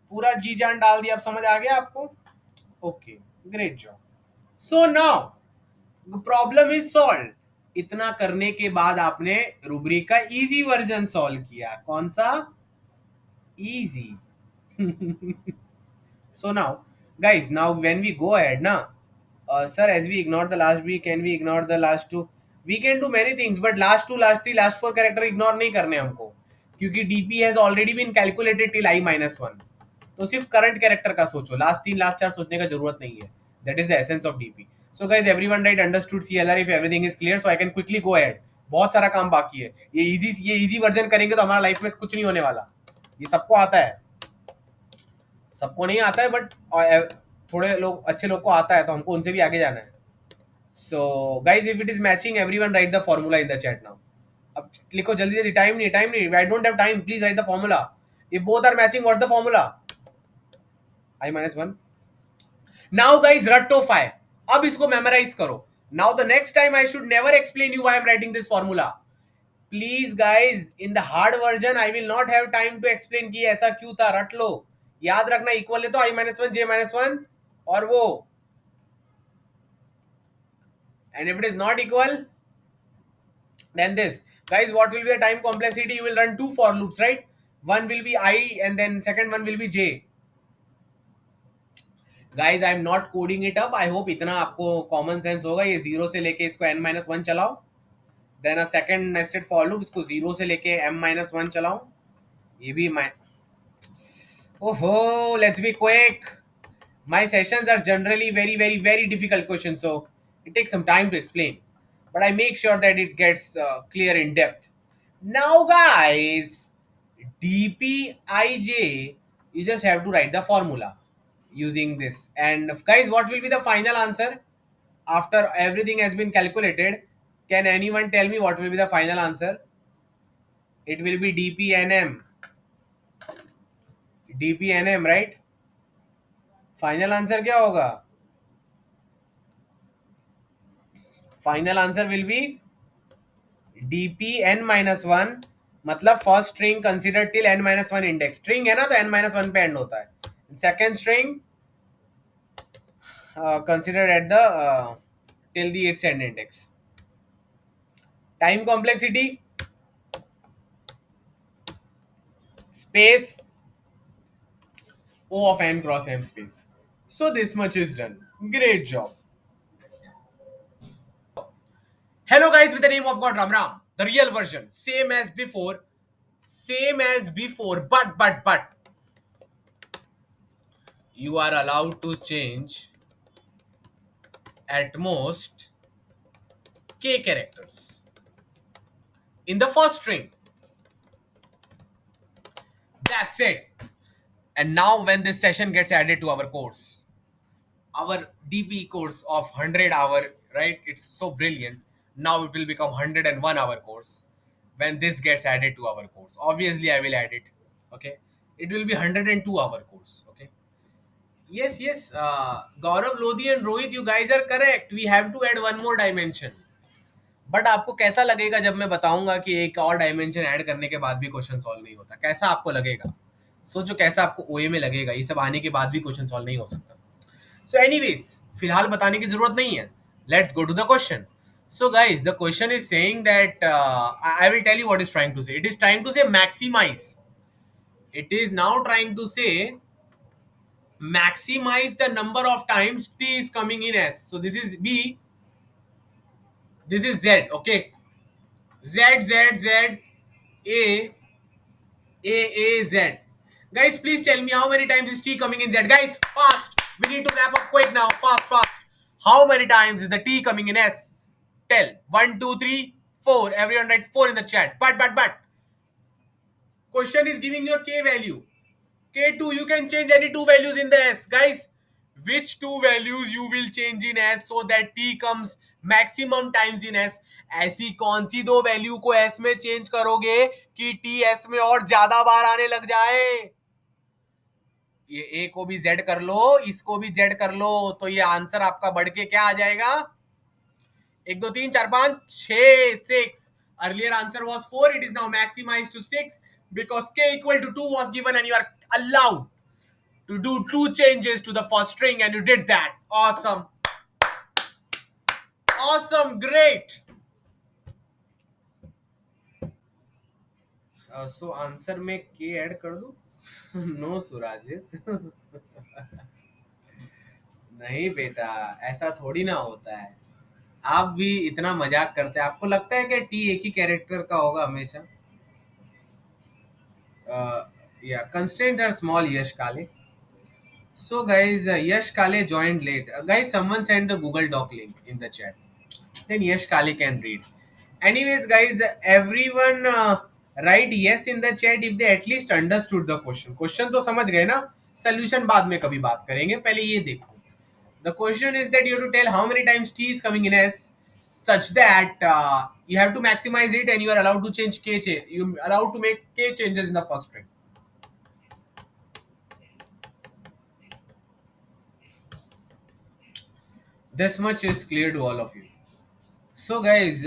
Speaker 1: पूरा जी जान डाल दिया, अब समझ आ गया आपको? Okay, great job. So now problem is solve. इतना करने के बाद आपने रूब्रिक का इजी वर्जन सॉल्व किया. कौन सा? Easy. So now guys, now when we go ahead na, sir, as we ignore the last b, can we ignore the last two? We can do many things, but last two, last three, last four character ignore नहीं करने हमको, क्योंकि dp has already been calculated till I minus 1. तो सिर्फ current character का सोचो, last तीन last चार सोचने का जरूरत नहीं है. That is the essence of DP. So guys, everyone right understood CLR? If everything is clear, so I can quickly go ahead. बहुत सारा काम बाकी है. ये इजी वर्जन करेंगे तो हमारा लाइफ में कुछ नहीं होने वाला. ये सबको आता है, सबको नहीं आता है, बट थोड़े लोग अच्छे लोग को आता है तो हमको उनसे भी आगे जाना है. So guys, if it is matching, everyone write the formula in the chat now. अब लिखो जल्दी जल्दी, टाइम नहीं, I don't have time, please write the formula. If both are matching, what's the formula? I minus 1. Now guys, ratify. अब इसको memorize करो. Now the next time I should never explain you why I'm writing this formula. Please guys, in the hard version I will not have time to explain कि ऐसा क्यों था. रट लो. याद रखना इक्वल है तो I minus 1 J minus 1 और वो. And if it is not equal, then this. Guys, what will be the time complexity? You will run two for loops, right? One will be I and then second one will be J. Guys, I am not coding it up. I hope इतना आपको common sense होगा. ये 0 से लेके इसको n minus 1 चलाओ. Then a second nested for loop, इसको 0 से लेके m minus 1 चलाओ. ये भी Oh, let's be quick. My sessions are generally very difficult questions, so it takes some time to explain. But I make sure that it gets clear in depth. Now, guys, dpij, you just have to write the formula using this. And guys, what will be the final answer after everything has been calculated? Can anyone tell me what will be the final answer? It will be dpnm. dpnm, right? Final answer क्या होगा? Final answer will be dpn minus 1, मतलब first string consider till n minus 1 index. String है ना तो n minus 1 पे and होता है. Second string consider at the till the it's and index. Time complexity space O of n cross m space. So this much is done. Great job. Hello guys, with the name of God, Ram Ram. The real version, same as before, but you are allowed to change at most k characters in the first string. That's it. And now when this session gets added to our course, our DP course of 100 hour, right? It's so brilliant. Now it will become 101 hour course. When this gets added to our course, obviously I will add it. Okay, it will be 102 hour course. Okay. Yes. Gaurav, Lodi and Rohit, you guys are correct. We have to add one more dimension. But आपको कैसा लगेगा जब मैं बताऊंगा कि एक और dimension add करने के बाद भी क्वेश्चन सॉल्व नहीं होता? कैसा आपको लगेगा? सोचो कैसा आपको ओए में लगेगा, ये सब आने के बाद भी क्वेश्चन सॉल्व नहीं हो सकता. सो एनीवेज, फिलहाल बताने की जरूरत नहीं है. Let's go to the question. So guys, the question is saying that I will tell you what it's trying to say. It is trying to say maximize. It is now trying to say maximize the number of times t is coming in s. So this is b, this is z. Okay, z, a z. Guys, please tell me how many times is t coming in z. Guys, fast. We need to wrap up quick now. Fast. How many times is the t coming in s? Tell. 1, 2, 3, 4. Everyone write 4 in the chat. But. Question is giving you a k value. K2, you can change any two values in the s. Guys, which two values you will change in s so that t comes maximum times in s? ऐसी कौन सी दो value को s में change करोगे कि t s में और ज्यादा बार आने लग जाए? ये a को भी z कर लो, इसको भी z कर लो, तो ये आंसर आपका बढ़ के क्या आ जाएगा? 1 2 3 4 5 6 6. Earlier answer was 4. It is now maximized to 6 because k equal to 2 was given and you are allowed to do two changes to the first string and you did that. Awesome, great. So answer में k add कर दूं? No सुराजित. नहीं बेटा, ऐसा थोड़ी ना होता है. आप भी इतना मजाक करते हैं. आपको लगता है कि टी एक ही कैरेक्टर का होगा हमेशा? Yeah, constraints are small. Yash Kale. So guys, Yash Kale joined late. Guys, someone sent the Google Doc link in the chat. Then Yash Kale can read. Anyways, guys, everyone write yes in the chat if they at least understood the question. Question तो समझ गए ना? Solution बाद में कभी बात करेंगे. पहले ये देखो. The question is that you have to tell how many times t is coming in s, such that you have to maximize it, and you are allowed to change you allowed to make k changes in the first string. This much is clear to all of you. So, guys,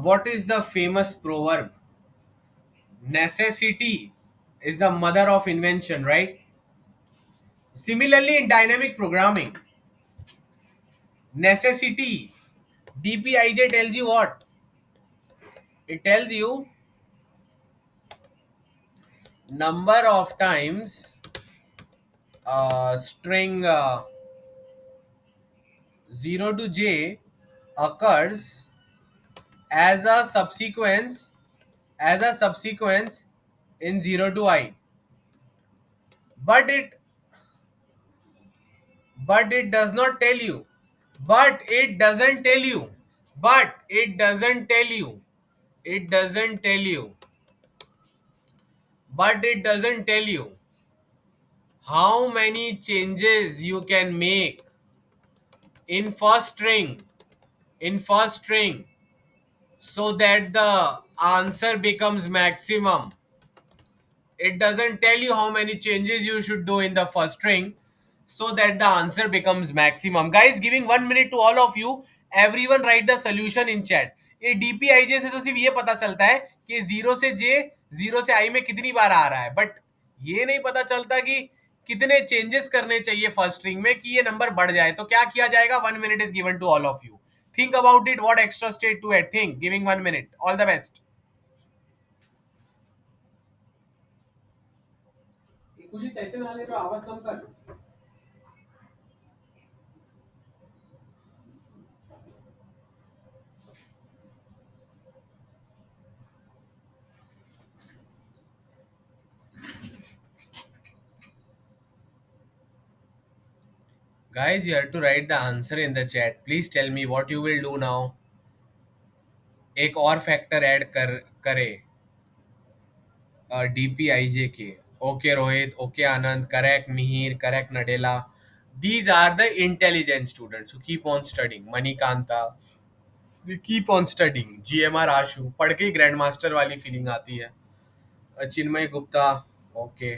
Speaker 1: what is the famous proverb? Necessity is the mother of invention, right? Similarly, in dynamic programming, necessity, DPIJ tells you what? It tells you number of times string 0 to j occurs as a subsequence in 0 to I, but it does not tell you, but it doesn't tell you but it doesn't tell you it doesn't tell you but it doesn't tell you how many changes you can make in first string so that the answer becomes maximum. It doesn't tell you how many changes you should do in the first string so that the answer becomes maximum. Guys, giving 1 minute to all of you. Everyone write the solution in chat. ये डीपीआईजे से तो सिर्फ ये पता चलता है कि zero से आई में कितनी बार आ रहा है, बट ये नहीं पता चलता कि कितने चेंजेस करने चाहिए फर्स्ट स्ट्रिंग में कि ये नंबर बढ़ जाए. तो क्या किया जाएगा? 1 minute is given to all of you. Think about it. What extra state to add? Think. Giving 1 minute. All the best. कुछ ही सेशन वाले तो आवाज कम कर. Guys, you have to write the answer in the chat. Please tell me what you will do now. एक और factor add करे DPIJ K. Okay Rohit, okay Anand, correct Mihir, correct Nadella. These are the intelligent students who keep on studying. Manikanta, they keep on studying. GMR Ashu, पढ़ के ही grand master वाली feeling आती है. Chinmay Gupta, okay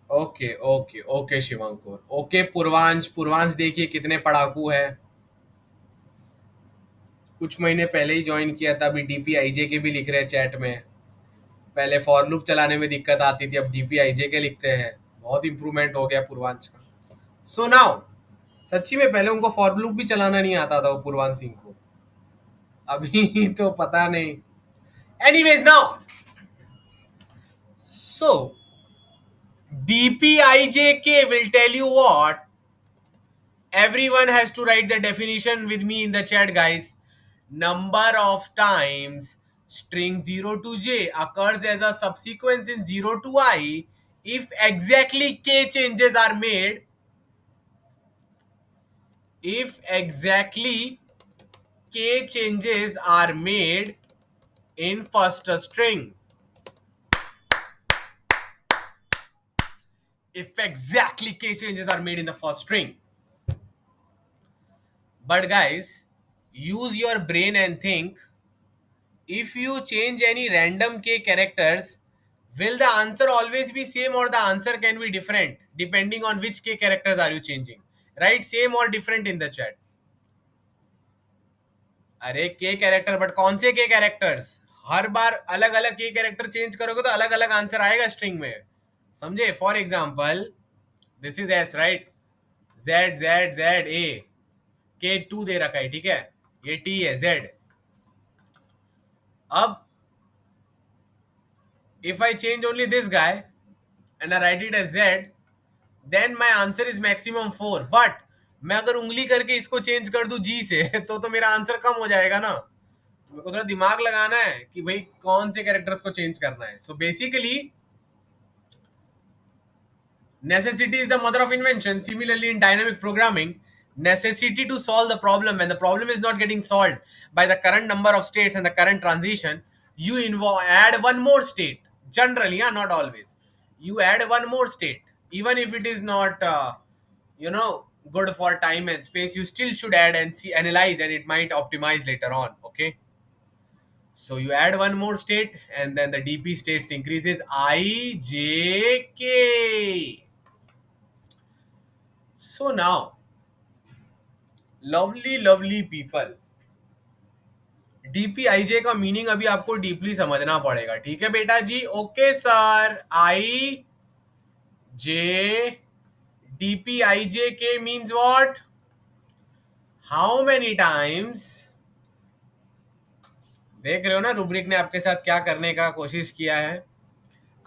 Speaker 1: okay okay okay. Shivankur, okay. Purvansh देखिए कितने पढ़ाकू है. कुछ महीने पहले ही ज्वाइन किया था, अभी डीपीआईजे के भी लिख रहे हैं चैट में. पहले फॉर लूप चलाने में दिक्कत आती थी, अब डीपीआईजे के लिखते हैं. बहुत इंप्रूवमेंट हो गया पूर्वांश का. सो नाउ, सच्ची में पहले उनको फॉर लूप भी चलाना नहीं आता था वो पूर्वांश सिंह को. अभी तो पता नहीं. एनीवेज नाउ, सो डीपीआईजे के will tell you what. Everyone has to write the definition with me in the chat, guys. Number of times string 0 to j occurs as a subsequence in 0 to I if exactly k changes are made. If exactly k changes are made in first string. If exactly k changes are made in the first string. But guys, use your brain and think. If you change any random k characters, will the answer always be same or the answer can be different depending on which k characters are you changing? Right? Same or different in the chat. अरे के character, but कौन से के characters? हर बार अलग अलग के character change करोगे तो अलग अलग आंसर आएगा स्ट्रिंग में. समझे? For example, this is S, right? Z Z Z A, के टू दे रखा है, ठीक है? ये टी है, जेड. अब if I change only this guy and I write it as Z, then my answer is maximum 4. But मैं अगर उंगली करके इसको चेंज कर दूं जी से तो मेरा आंसर कम हो जाएगा ना. मेरे को थोड़ा दिमाग लगाना है कि भाई कौन से कैरेक्टर्स को चेंज करना है. So basically necessity is the mother of invention. Similarly, in dynamic programming, necessity to solve the problem, when the problem is not getting solved by the current number of states and the current transition, you add one more state. Generally, yeah, not always. You add one more state, even if it is not, good for time and space, you still should add and see, analyze, and it might optimize later on. Okay. So you add one more state, and then the DP states increases I, J, K. So now, lovely, lovely people, DPIJ का meaning अभी आपको deeply समझना पड़ेगा, ठीक है बेटा जी? Okay sir, आई जे DPIJ के means what? How many times? देख रहे हो ना रुब्रिक ने आपके साथ क्या करने का कोशिश किया है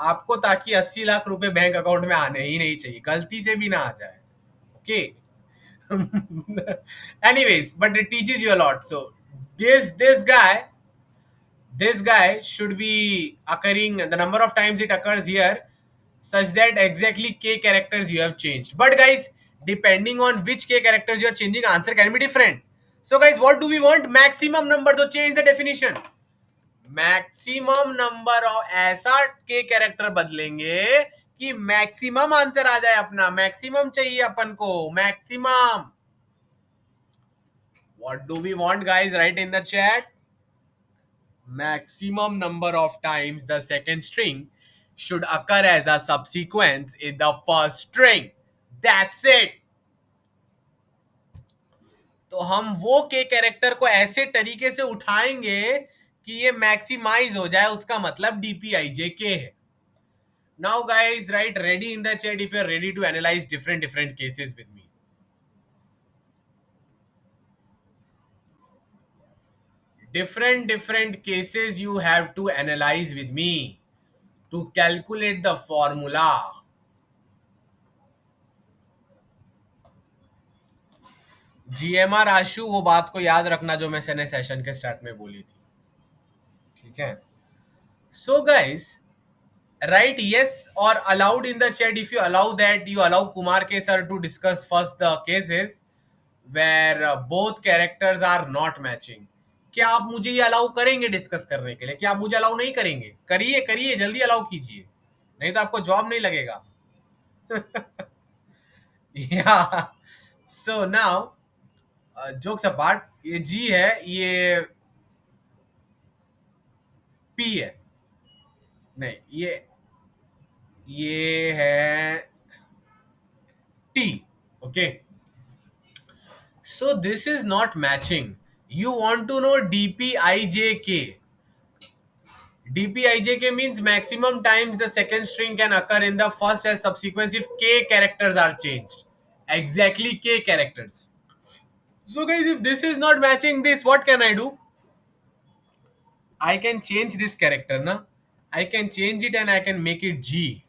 Speaker 1: आपको, ताकि 80 लाख रुपए बैंक अकाउंट में आने ही नहीं चाहिए, गलती से भी ना आ जाए. Okay. Anyways, but it teaches you a lot. So this guy should be occurring the number of times it occurs here, such that exactly k characters you have changed. But guys, depending on which k characters you are changing, answer can be different. So guys, what do we want? Maximum number. So change the definition. Maximum number of, ऐसा के character बदलेंगे कि maximum answer आ जाए अपना. Maximum चाहिए अपन को, maximum. What do we want guys? Write in the chat. Maximum number of times the second string should occur as a subsequence in the first string. That's it. तो हम वो के character को ऐसे तरीके से उठाएंगे कि ये मैक्सिमाइज हो जाए, उसका मतलब डीपीआईजे के है. Now guys, write ready in the chat if you are ready to analyze different cases with me. Different cases you have to analyze with me to calculate the formula. GMR आशु, वो बात को याद रखना जो मैंने सेशन के start में बोली थी, ठीक है? So guys, write yes or allowed in the chat if you allow that. You allow Kumar K sir to discuss first the cases where both characters are not matching. क्या आप मुझे ये अलाउ करेंगे डिस्कस करने के लिए? क्या आप मुझे अलाउ नहीं करेंगे? करिए करिए, जल्दी अलाउ कीजिए, नहीं तो आपको जॉब नहीं लगेगा. या सो नाउ जोक्स अपार्ट, ये जी है, ये पी है, नहीं ये है T. Okay. So this is not matching. You want to know DPIJK. DPIJK means maximum times the second string can occur in the first as subsequence if k characters are changed. Exactly k characters. So guys, if this is not matching this, what can I do? I can change this character, na? I can change it and I can make it G.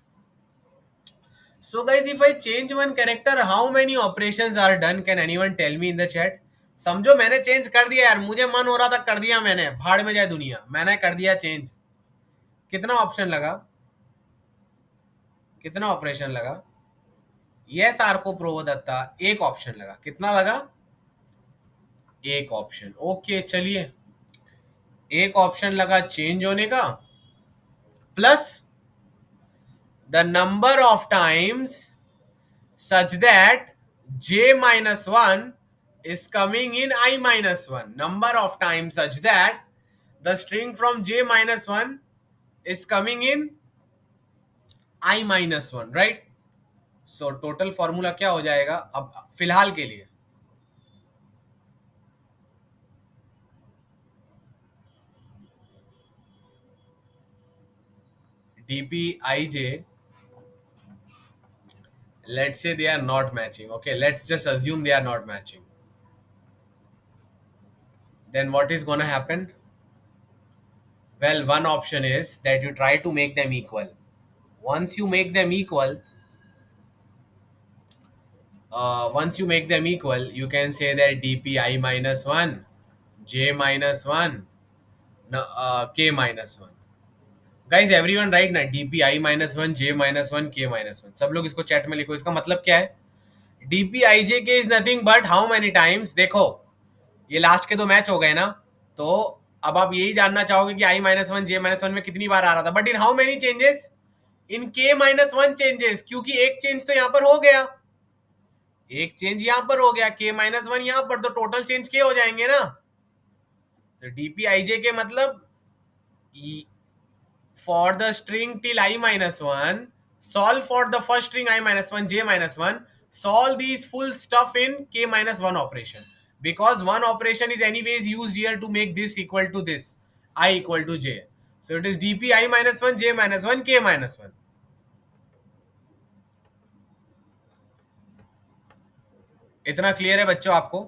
Speaker 1: So guys, if I change one character, how many operations are done? Can anyone tell me in the chat? समझो मैंने change कर दिया यार, मुझे मन हो रहा था कर दिया मैंने, भाड़ में जाए दुनिया, मैंने कर दिया चेंज. कितना ऑप्शन लगा? कितना ऑपरेशन लगा? यस आर को प्रोवो दत्ता, एक ऑप्शन लगा. कितना लगा? एक ऑप्शन. ओके चलिए, एक ऑप्शन लगा चेंज होने का, plus the number of times such that j minus 1 is coming in I minus 1. Number of times such that the string from j minus 1 is coming in I minus 1, right? So total formula क्या हो जाएगा अब फिलहाल के लिए? DPIJ, let's say they are not matching. Okay, let's just assume they are not matching. Then what is gonna happen? Well, one option is that you try to make them equal. Once you make them equal, you can say that DPI minus 1, J minus 1, K minus 1. Guys, everyone write ना DPI minus 1, J minus 1, K minus 1. सब लोग इसको chat में लिखो. इसका मतलब क्या है? DPIJK is nothing but how many times? देखो, ये लास्ट के दो मैच हो गए ना, तो अब आप यही जानना चाहोगे कि I minus 1, J minus 1 में कितनी बार आ रहा था. But in how many changes? In K minus 1 changes, क्योंकि एक चेंज तो यहाँ पर हो गया. एक चेंज यहां पर हो गया, k माइनस वन यहां पर, तो टोटल चेंज k हो जाएंगे ना। तो dpij के मतलब for the string till I minus 1, solve for the first string I minus 1, j minus 1, solve these full stuff in k minus 1 operation. Because one operation is anyways used here to make this equal to this, I equal to j. So it is dp I minus 1, j minus 1, k minus 1. इतना clear है बच्चों आपको?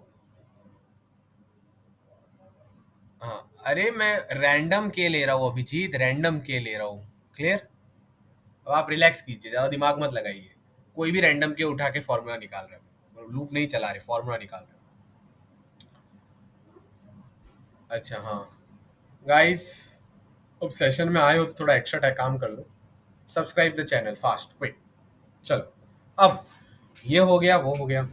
Speaker 1: हाँ, अरे मैं random के ले रहा हूँ अभिजीत, रैंडम के ले रहा हूँ। क्लियर? अब आप रिलैक्स कीजिए, ज्यादा दिमाग मत लगाइए। कोई भी रैंडम के उठा के फॉर्मूला निकाल रहे हैं, लूप नहीं चला रहे, फॉर्मूला निकाल रहे हैं। अच्छा हाँ गाइस, अब सेशन में आए हो तो थोड़ा एक्स्ट्रा टाइम काम कर लो। Subscribe the channel fast quick. चलो, अब ये हो गया, वो हो गया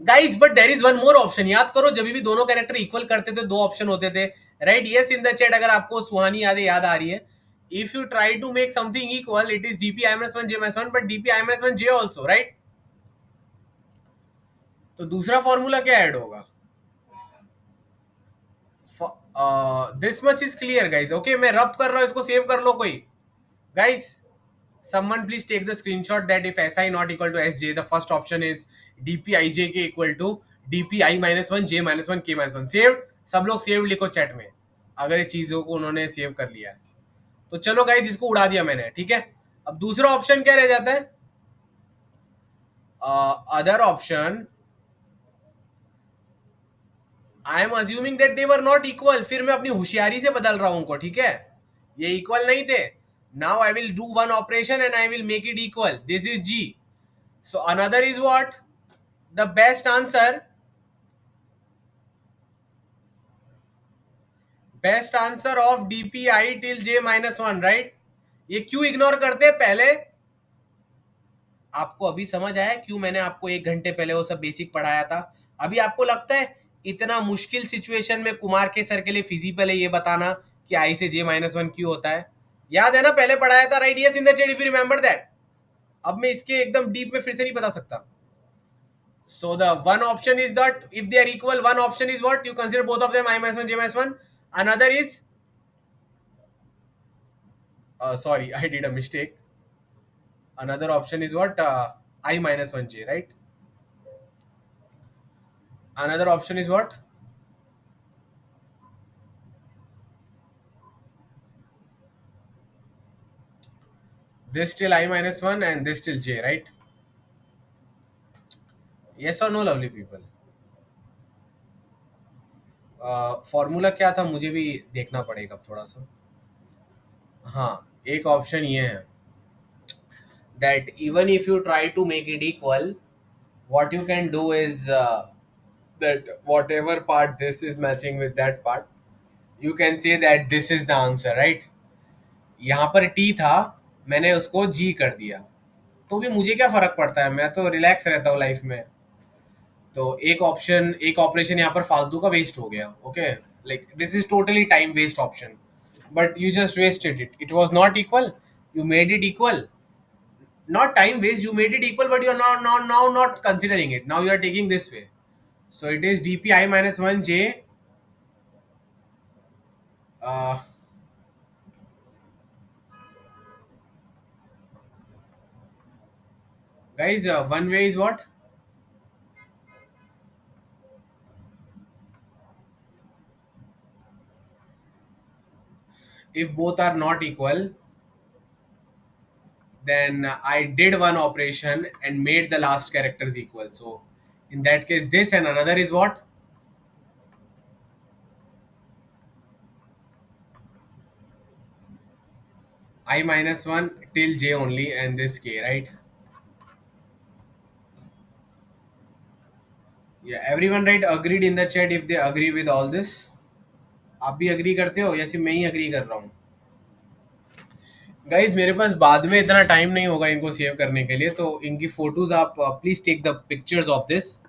Speaker 1: guys, but there is one more option. याद करो, जब भी दोनों कैरेक्टर इक्वल करते थे दो ऑप्शन होते थे, right? Yes in the chat अगर आपको सुहानी यादें याद आ रही है। If you try to make something equal, it is DP I minus one J minus one, but DP I minus one J also, right? तो दूसरा फॉर्मूला क्या ऐड होगा? This much is clear guys. Okay, मैं rub कर रहा हूं, इसको save कर लो कोई। Guys, someone please take the screenshot that if si not equal to sj, the first option is dpij के equal to dpi minus one j minus one k minus one. Saved? सब लोग save लिखो chat में अगर ये चीजों को उन्होंने सेव कर लिया है तो। चलो गाइस, इसको उड़ा दिया मैंने, ठीक है। अब दूसरा ऑप्शन क्या रह जाता है? Other option, I am assuming that they were not equal. फिर मैं अपनी होशियारी से बदल रहा हूं उनको, ठीक है। ये इक्वल नहीं थे। Now I will do one operation and I will make it equal. This is G. So another is what? The best answer, best answer of DP I till J minus one, right? ये क्यों ignore करते? पहले आपको अभी समझ आया क्यों मैंने आपको एक घंटे पहले वो सब बेसिक पढ़ाया था? अभी आपको लगता है इतना मुश्किल सिचुएशन में कुमार के सर के लिए फिजिबल है ये बताना कि आई से जे माइनस वन क्यों होता है? याद है ना, पहले पढ़ाया था, right? Yes in the chat if you remember that. अब मैं इसके एकदम डीप में फिर से नहीं बता सकता। So the one option is that if they are equal, one option is what? You consider both of them I minus 1, j minus 1. Another is, sorry, I did a mistake. Another option is what? I minus 1, j, right? Another option is what? This till I minus 1 and this till j, right? Yes or no, lovely people? Formula क्या था मुझे भी देखना पड़ेगा थोड़ा सा। हाँ, एक ऑप्शन ये है that even if you try to make it equal, what you can do is that whatever part this is matching with that part, you can say that this is the answer, right? यहाँ पर t था, मैंने उसको g कर दिया, तो भी मुझे क्या फर्क पड़ता है, मैं तो रिलैक्स रहता हूँ लाइफ में। तो एक ऑप्शन, एक ऑपरेशन यहाँ पर फालतू का वेस्ट हो गया। Okay, like this is totally time waste option, but you just wasted it. It was not equal, you made it equal. Not time waste, you made it equal, but you are now not considering it. Now you are taking this way. So it is dpi minus 1 j, uh, guys, one way is what? If both are not equal, then I did one operation and made the last characters equal. So in that case, this, and another is what? I minus 1 till j only, and this k, right? Yeah, everyone right agreed in the chat if they agree with all this. आप भी agree करते हो या सिर्फ मैं ही agree कर रहा हूँ? गाइज, मेरे पास बाद में इतना टाइम नहीं होगा इनको सेव करने के लिए, तो इनकी फोटोज आप please take the pictures of this,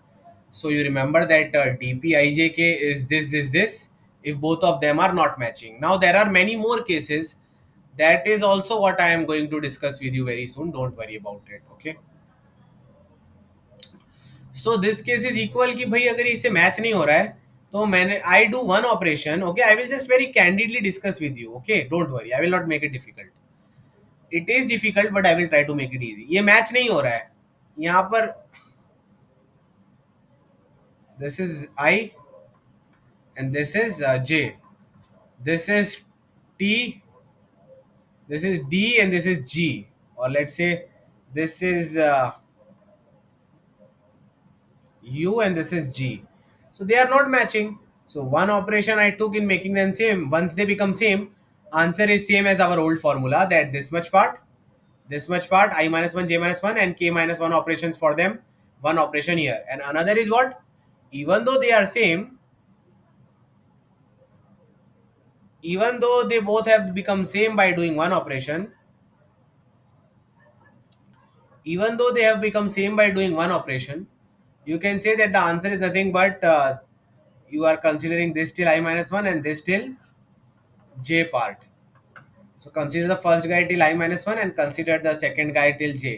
Speaker 1: so you remember that dpijk is this if both of them are not matching. Now there are many more cases, that is also what I am going to discuss with you very soon. Don't worry about it, okay? So this case is equal कि भाई अगर इससे match नहीं हो रहा है तो मैंने I do one operation. Okay, I will just very candidly discuss with you. Okay, don't worry, I will not make it difficult. It is difficult but I will try to make it easy. ये match नहीं हो रहा है यहाँ पर. This is I and this is J. This is T, this is D, and this is G. Or let's say this is U and this is G. So they are not matching. So one operation I took in making them same. Once they become same, answer is same as our old formula, that this much part, I minus 1, J minus 1, and K minus 1 operations for them. One operation here. And another is what? Even though they are same, even though they both have become same by doing one operation, even though they have become same by doing one operation, you can say that the answer is nothing but you are considering this till I minus 1 and this till J part. So consider the first guy till I minus 1 and consider the second guy till J.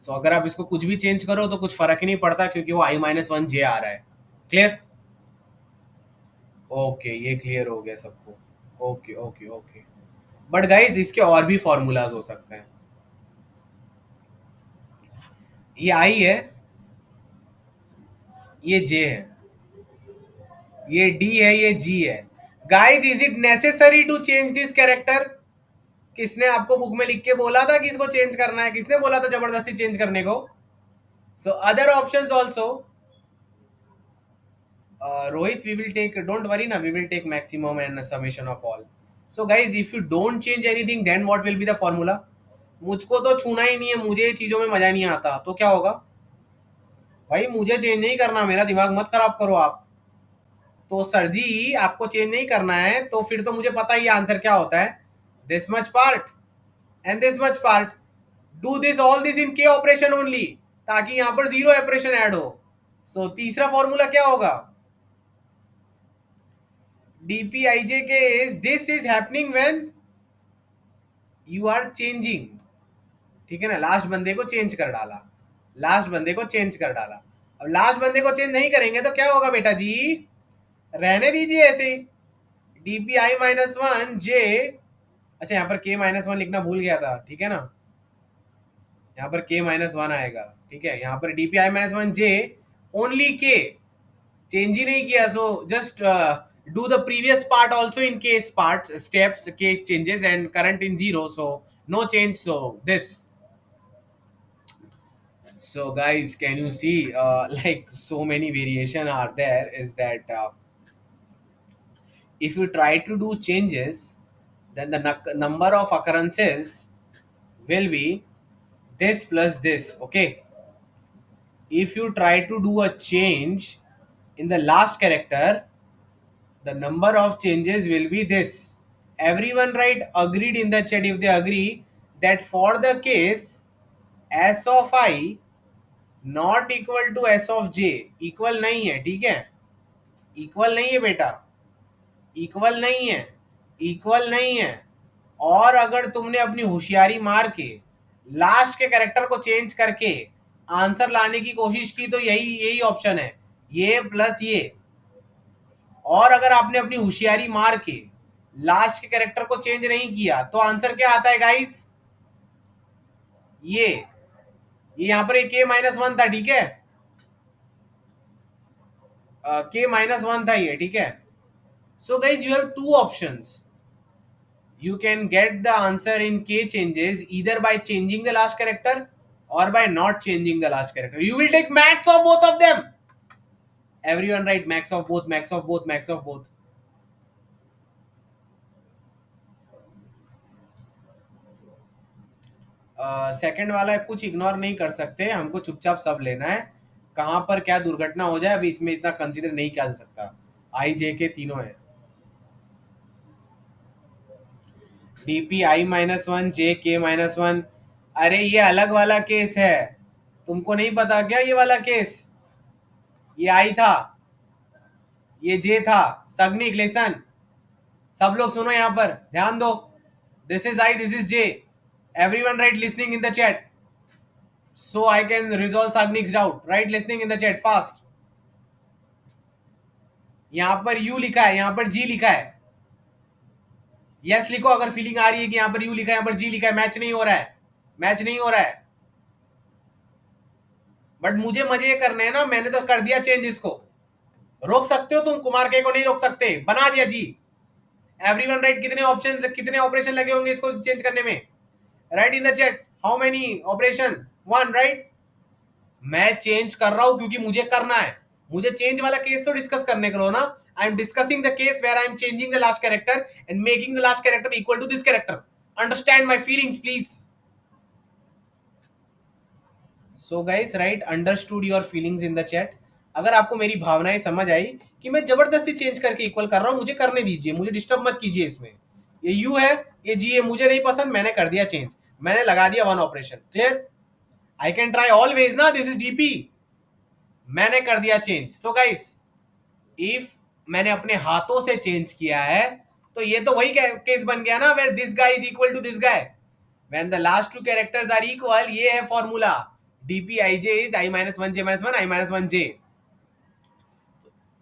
Speaker 1: So अगर आप इसको कुछ भी change करो तो कुछ फर्क ही नहीं पड़ता क्योंकि वो I minus 1 J आ रहा है. क्लियर? ओके, ये क्लियर हो गया सबको. Okay okay okay. But guys इसके और भी फॉर्मूलाज हो सकते हैं. ये I है, ये J है, ये D है, ये G है. Guys is it necessary to change this character? किसने आपको बुक में लिख के बोला था कि इसको चेंज करना है? किसने बोला था जबरदस्ती चेंज करने को? So other options also. Rohit, we will take, don't worry na, we will take maximum and summation of all. So guys, if you don't change anything, then what will be the formula? मुझको तो छूना ही नहीं है, मुझे ये चीजों में मजा नहीं आता, तो क्या होगा भाई? मुझे चेंज नहीं करना, मेरा दिमाग मत खराब करो आप. तो सर जी आपको चेंज नहीं करना है तो फिर तो मुझे पता ही आंसर क्या होता है. This much part and this much part, do this all this in K operation only, ताकि यहां पर जीरो ऑपरेशन ऐड हो. सो तीसरा फॉर्मूला क्या होगा? dpij के is this is happening when you are changing. ठीक है ना, लास्ट बंदे को चेंज कर डाला, लास्ट बंदे को चेंज कर डाला. अब लास्ट बंदे को चेंज नहीं करेंगे तो क्या होगा बेटा जी? रहने दीजिए ऐसे. डीपी आई माइनस वन जे. अच्छा यहाँ पर के माइनस वन लिखना भूल गया था, ठीक है ना, यहाँ पर के माइनस वन आएगा. ठीक है, यहाँ पर DP I minus one J only के, चेंज ही नहीं किया. So just do the previous part also in case part steps case changes and current in zero, so no change. So this. So guys, can you see like so many variation are there is that if you try to do changes, then the number of occurrences will be this plus this. Okay, if you try to do a change in the last character, the number of changes will be this. Everyone write agreed in the chat if they agree that for the case s of I not equal to s of j, equal नहीं है. ठीक है, equal नहीं है बेटा, equal नहीं है, equal नहीं है. और अगर तुमने अपनी होशियारी मार के लास्ट के कैरेक्टर को चेंज करके आंसर लाने की कोशिश की तो यही यही ऑप्शन है, ये प्लस ये. और अगर आपने अपनी होशियारी मार के लास्ट के कैरेक्टर को चेंज नहीं किया तो आंसर क्या आता है गाइस? ये यहां पर एक के माइनस वन था. ठीक है, के माइनस वन था ये. ठीक है, so guys you have two options. You can get the answer in k changes either by changing the last character or by not changing the last character. You will take max of both of them. Everyone write max of both, max of both, max of both. Second वाला कुछ ignore नहीं कर सकते, हमको चुपचाप सब लेना है. कहां पर क्या दुर्घटना हो जाए अभी इसमें इतना कंसीडर नहीं किया जा सकता. आई जे के तीनों है. डीपी आई माइनस वन जे के माइनस वन. अरे ये अलग वाला केस है, तुमको नहीं पता क्या? ये वाला केस, ये आई था, ये जे था. सगनिक लेसन, सब लोग सुनो, यहां पर ध्यान दो. This is I, this is J. Everyone right listening in the chat. so I can resolve Sagnik's doubt. Right listening in the chat fast. यहां पर यू लिखा है, यहां पर जी लिखा है. यस लिखो अगर फीलिंग आ रही है कि यहां पर यू लिखा है, यहां पर जी लिखा है. मैच नहीं हो रहा है, मैच नहीं हो रहा है. बट मुझे मजे करने हैं ना, मैंने तो कर दिया चेंज इसको. रोक सकते हो तुम, कुमार के को नहीं रोक सकते, बना दिया जी. Everyone right. कितने ऑप्शन, कितने ऑपरेशन लगे होंगे इसको चेंज करने में? Right in the chat how many operation. One right. मैं चेंज कर रहा हूं क्योंकि मुझे करना है. मुझे चेंज वाला केस तो डिस्कस करने करो ना. I am discussing the case where I am changing the last character and making the last character equal to this character. Understand my feelings please. So guys write understood your feelings in the chat. अगर आपको मेरी भावनाएं समझ आई कि मैं जबरदस्ती change करके equal कर रहा हूं, मुझे करने दीजिए, मुझे डिस्टर्ब मत कीजिए इसमें. ये यू है, ये जी है, मुझे नहीं पसंद, मैंने कर दिया चेंज, मैंने लगा दिया one operation. Clear? I can try always ना, दिस इज डीपी. मैंने कर दिया चेंज. सो गाइस इफ मैंने अपने हाथों से चेंज किया है तो ये तो वही केस बन गया ना, where this guy is equal to this guy. When the last two characters are equal, ये है formula. DP I J is I minus one J minus one I minus one J.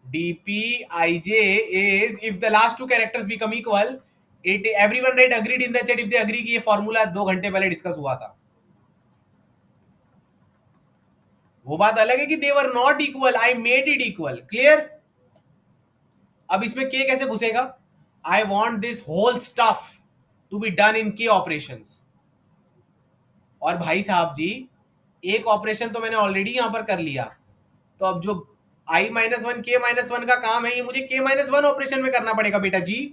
Speaker 1: DP I J is if the last two characters become equal. It everyone write agreed in the chat if they agree कि ये formula 2 घंटे पहले discuss हुआ था. वो बात अलग है कि they were not equal, I made it equal. Clear? अब इसमें के कैसे घुसेगा? I want this whole stuff to be done in K operation. और भाई साहब जी, एक ऑपरेशन तो मैंने ऑलरेडी यहां पर कर लिया, तो अब जो आई माइनस वन के माइनस वन का काम है, ये मुझे के माइनस वन ऑपरेशन में करना पड़ेगा बेटा जी.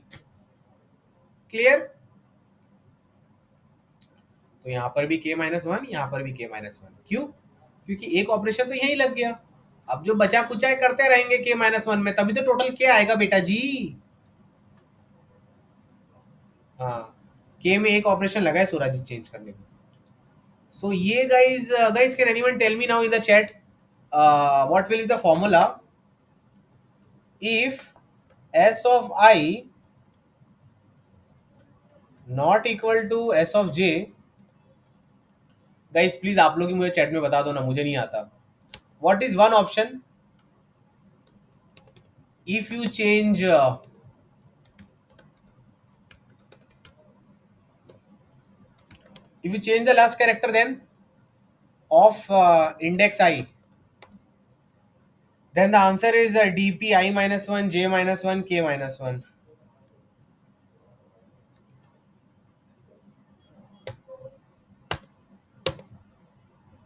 Speaker 1: क्लियर? तो यहां पर भी के माइनस वन, यहां पर भी के माइनस वन. क्यों? क्योंकि एक ऑपरेशन तो यही लग गया. अब जो बचा कुचा है करते रहेंगे के माइनस वन में, तभी तो टोटल के आएगा बेटा जी. हाँ, के में एक ऑपरेशन लगा है सूरज चेंज करने को. So yeah, guys, can anyone tell me now in the chat what will be the formula if s of I not equal to s of j? Guys, please आप लोग ही मुझे चैट में बता दो ना, मुझे नहीं आता. What is one option if you change the last character then of index I, then the answer is dp I minus one j minus one k minus one.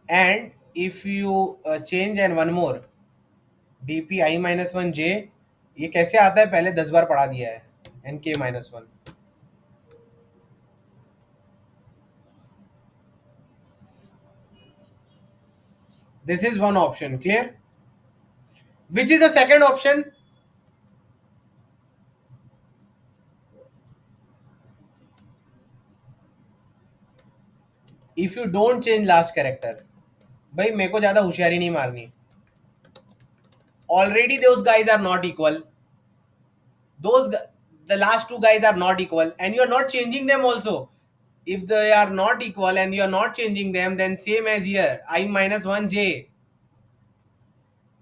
Speaker 1: And if you change and one more dp I minus one j, ये कैसे आता है पहले 10 बार पढ़ा दिया है, N के minus one. This is one option. Clear? Which is the second option? If you don't change last character. भाई मेरे को ज्यादा होशियारी नहीं मारनी. Already those guys are not equal. The last two guys are not equal, and you are not changing them also. If they are not equal and you are not changing them, then same as here, I minus one j,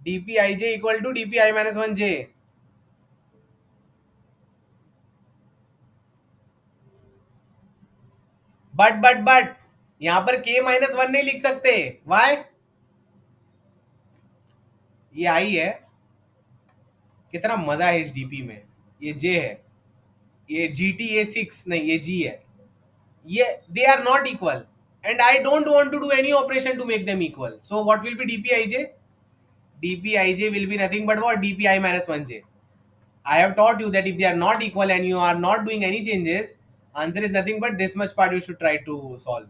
Speaker 1: dp ij equal to dp I minus one j. But यहाँ पर k minus one नहीं लिख सकते. Why? ये आई है, कितना मजा है इस डीपी में. ये जे है, ये जी टी ए सिक्स नहीं, ये जी है. ये they are not equal and I don't want to do any operation to make them equal. So what will be DP I J? DP I J will be nothing but what? DP I minus one J. I have taught you that if they are not equal and you are not doing any changes, answer is nothing but this much part you should try to solve.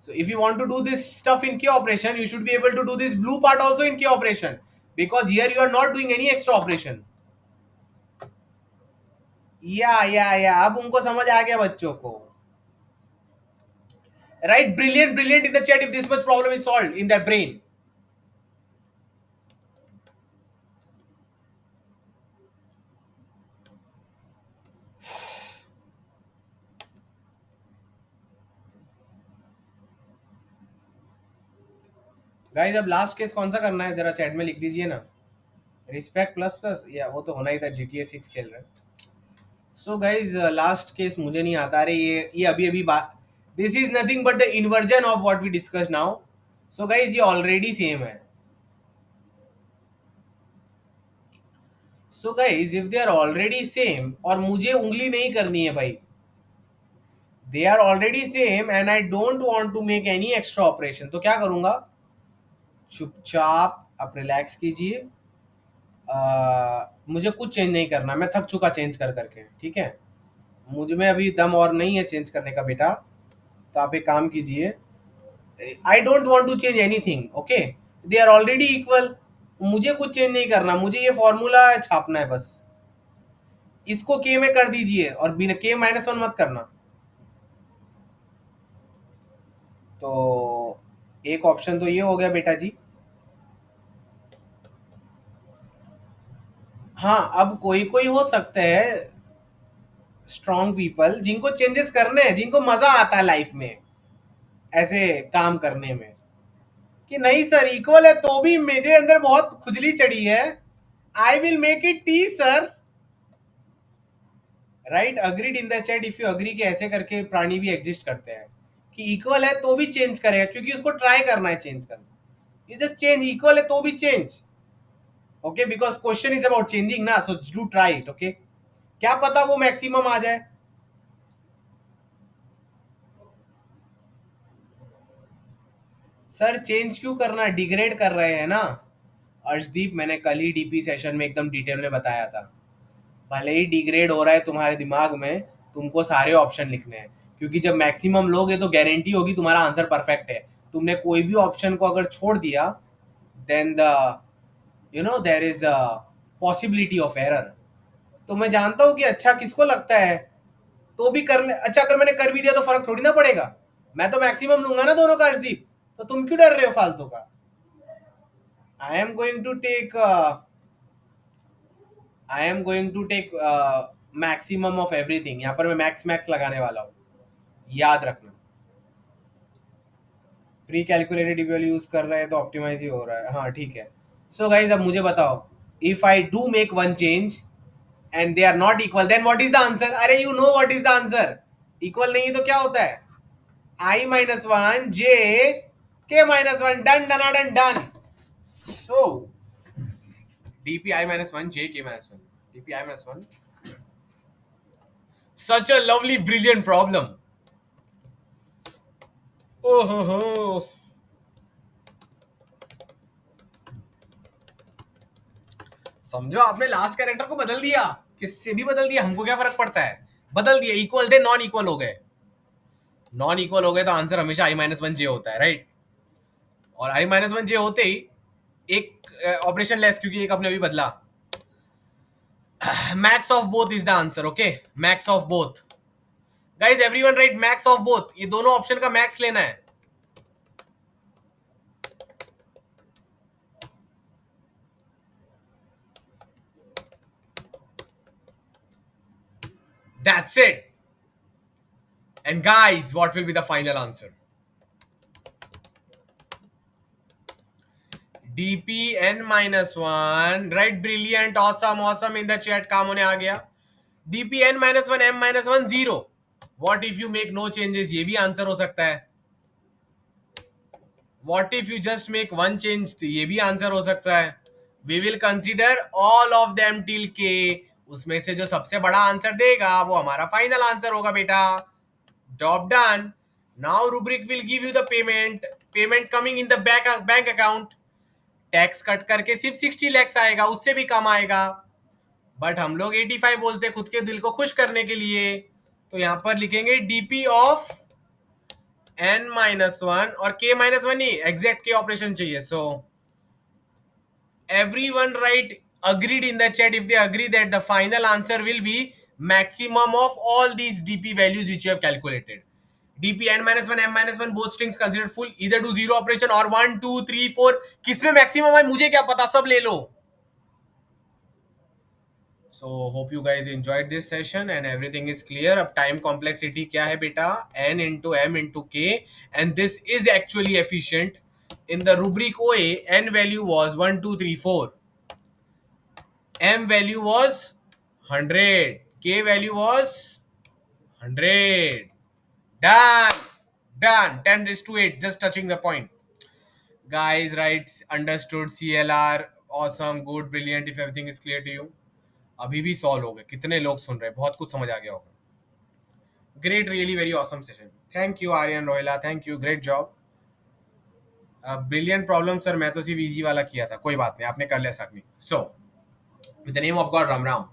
Speaker 1: So if you want to do this stuff in K operation, you should be able to do this blue part also in K operation, because here you are not doing any extra operation. या अब उनको समझ आ गया बच्चों को. Right? Brilliant in the chat if this much problem is solved in their brain. Guys अब last case कौन सा करना है जरा चैट में लिख दीजिए ना. रिस्पेक्ट प्लस प्लस या वो तो होना ही था, GTA 6 खेल रहे हैं. सो गाइज लास्ट केस मुझे नहीं आता. अरे ये अभी अभी बात. This is nothing but the inversion of what we discuss now. So guys ये ऑलरेडी सेम है. So guys if they are already same और मुझे उंगली नहीं करनी है भाई, they are already same and I don't want to make any extra operation, तो क्या करूंगा? चुपचाप आप रिलैक्स कीजिए. मुझे कुछ चेंज नहीं करना, मैं थक चुका चेंज कर करके. ठीक है, मुझ में अभी दम और नहीं है चेंज करने का बेटा. तो आप एक काम कीजिए. I don't want to change anything. Okay, they are already equal. मुझे कुछ चेंज नहीं करना, मुझे ये फॉर्मूला छापना है बस. इसको के में कर दीजिए और बिना के -1 मत करना. तो एक ऑप्शन तो ये हो गया बेटा जी. हाँ, अब कोई कोई हो सकते हैं स्ट्रॉन्ग पीपल जिनको चेंजेस करने हैं, जिनको मजा आता है लाइफ में ऐसे काम करने में, कि नहीं सर इक्वल है तो भी मेरे अंदर बहुत खुजली चढ़ी है. आई will make it T sir. Right, agreed in the chat if you agree कि ऐसे करके प्राणी भी एग्जिस्ट करते हैं कि इक्वल है तो भी चेंज करेगा क्योंकि उसको ट्राई करना है चेंज करना. ये जस्ट चेंज, इक्वल है तो भी change. Okay, because question is about changing ना, so do try it. Okay, क्या पता वो मैक्सिमम आ जाए. सर चेंज क्यों करना, डिग्रेड कर रहे हैं ना. अर्शदीप, मैंने कल ही डीपी सेशन में एकदम डिटेल में बताया था. भले ही डिग्रेड हो रहा है तुम्हारे दिमाग में, तुमको सारे ऑप्शन लिखने हैं क्योंकि जब मैक्सिमम लोगे तो गारंटी होगी तुम्हारा आंसर परफेक्ट है. तुमने कोई भी ऑप्शन को अगर छोड़ दिया then the there is a possibility of error. तो मैं जानता हूँ कि अच्छा किसको लगता है, तो भी करने. अच्छा अगर मैंने कर भी दिया तो फर्क थोड़ी ना पड़ेगा. मैं तो मैक्सिमम लूंगा ना दोनों का अर्शदीप. तो तुम क्यों डर रहे हो फालतू का. I am going to take I am going to take maximum of everything. यहाँ पर मैं मैक्स मैक्स लगाने वाला हूँ, याद रखना. प्री कैलकुलेटेड इक्वल यूज कर रहे हैं तो ऑप्टिमाइज ही हो रहा है. हाँ ठीक है. सो गाइज अब मुझे बताओ, if I do make one change and they are not equal then what is the answer. अरे you know what is the answer. Equal नहीं है तो क्या होता है? I-1 J K-1. Done done done done. So DP I-1 J K-1. DP I-1. Such a lovely brilliant problem. Oh ho ho. समझो आपने last character को बदल दिया, किससे भी बदल दिया, हमको क्या फर्क पड़ता है. बदल दिया, इक्वल थे नॉन इक्वल हो गए. नॉन इक्वल हो गए तो आंसर हमेशा I-1 J होता है, राइट. और I-1 J होते ही एक ऑपरेशन लेस क्योंकि एक अपने अभी बदला. Max of both is the answer. Okay, max of both. Guys everyone right max of both. ये दोनों ऑप्शन का मैक्स लेना है. That's it. And guys, what will be the final answer? DPN-1. Right, brilliant, awesome in the chat. काम होने आ गया. DPN-1 M-1 0. What if you make no changes? ये भी आंसर हो सकता है. What if you just make one change? ये भी आंसर हो सकता है. We will consider all of them till K. उसमें से जो सबसे बड़ा आंसर देगा वो हमारा फाइनल आंसर होगा बेटा. Job done. Now rubric will give you the payment coming in the bank account. Tax cut करके सिर्फ 60 lakhs आएगा, उससे भी कम आएगा. बट हम लोग 85 बोलते खुद के दिल को खुश करने के लिए. तो यहां पर लिखेंगे डीपी ऑफ N-1 और K-1 ही एग्जैक्ट के ऑपरेशन चाहिए. सो everyone write agreed in the chat if they agree that the final answer will be maximum of all these DP values which you have calculated. DP N-1 M-1 both strings considered full, either do zero operation or 1 2 3 4. किसमें maximum है मुझे क्या पता, सब ले लो. So hope you guys enjoyed this session and everything is clear. अब time complexity क्या है बेटा? N into M into K and this is actually efficient. in the rubric OA, N value was 1, 2, 3, 4. M value was 100. K value was 100. Done. Done. 10 raised to 8. Just touching the point. Guys, right? Understood. CLR. Awesome. Good. Brilliant. If everything is clear to you. अभी भी 100 लोग हैं. कितने लोग सुन रहे हैं? बहुत कुछ समझ आ गया होगा. Great. Really very awesome session. Thank you, Aryan Rohila. Thank you. Great job. Brilliant problem, sir. मैं तो सिर्फ easy वाला किया था. कोई बात नहीं. आपने कर लिया submit. So, with the name of God, Ram Ram.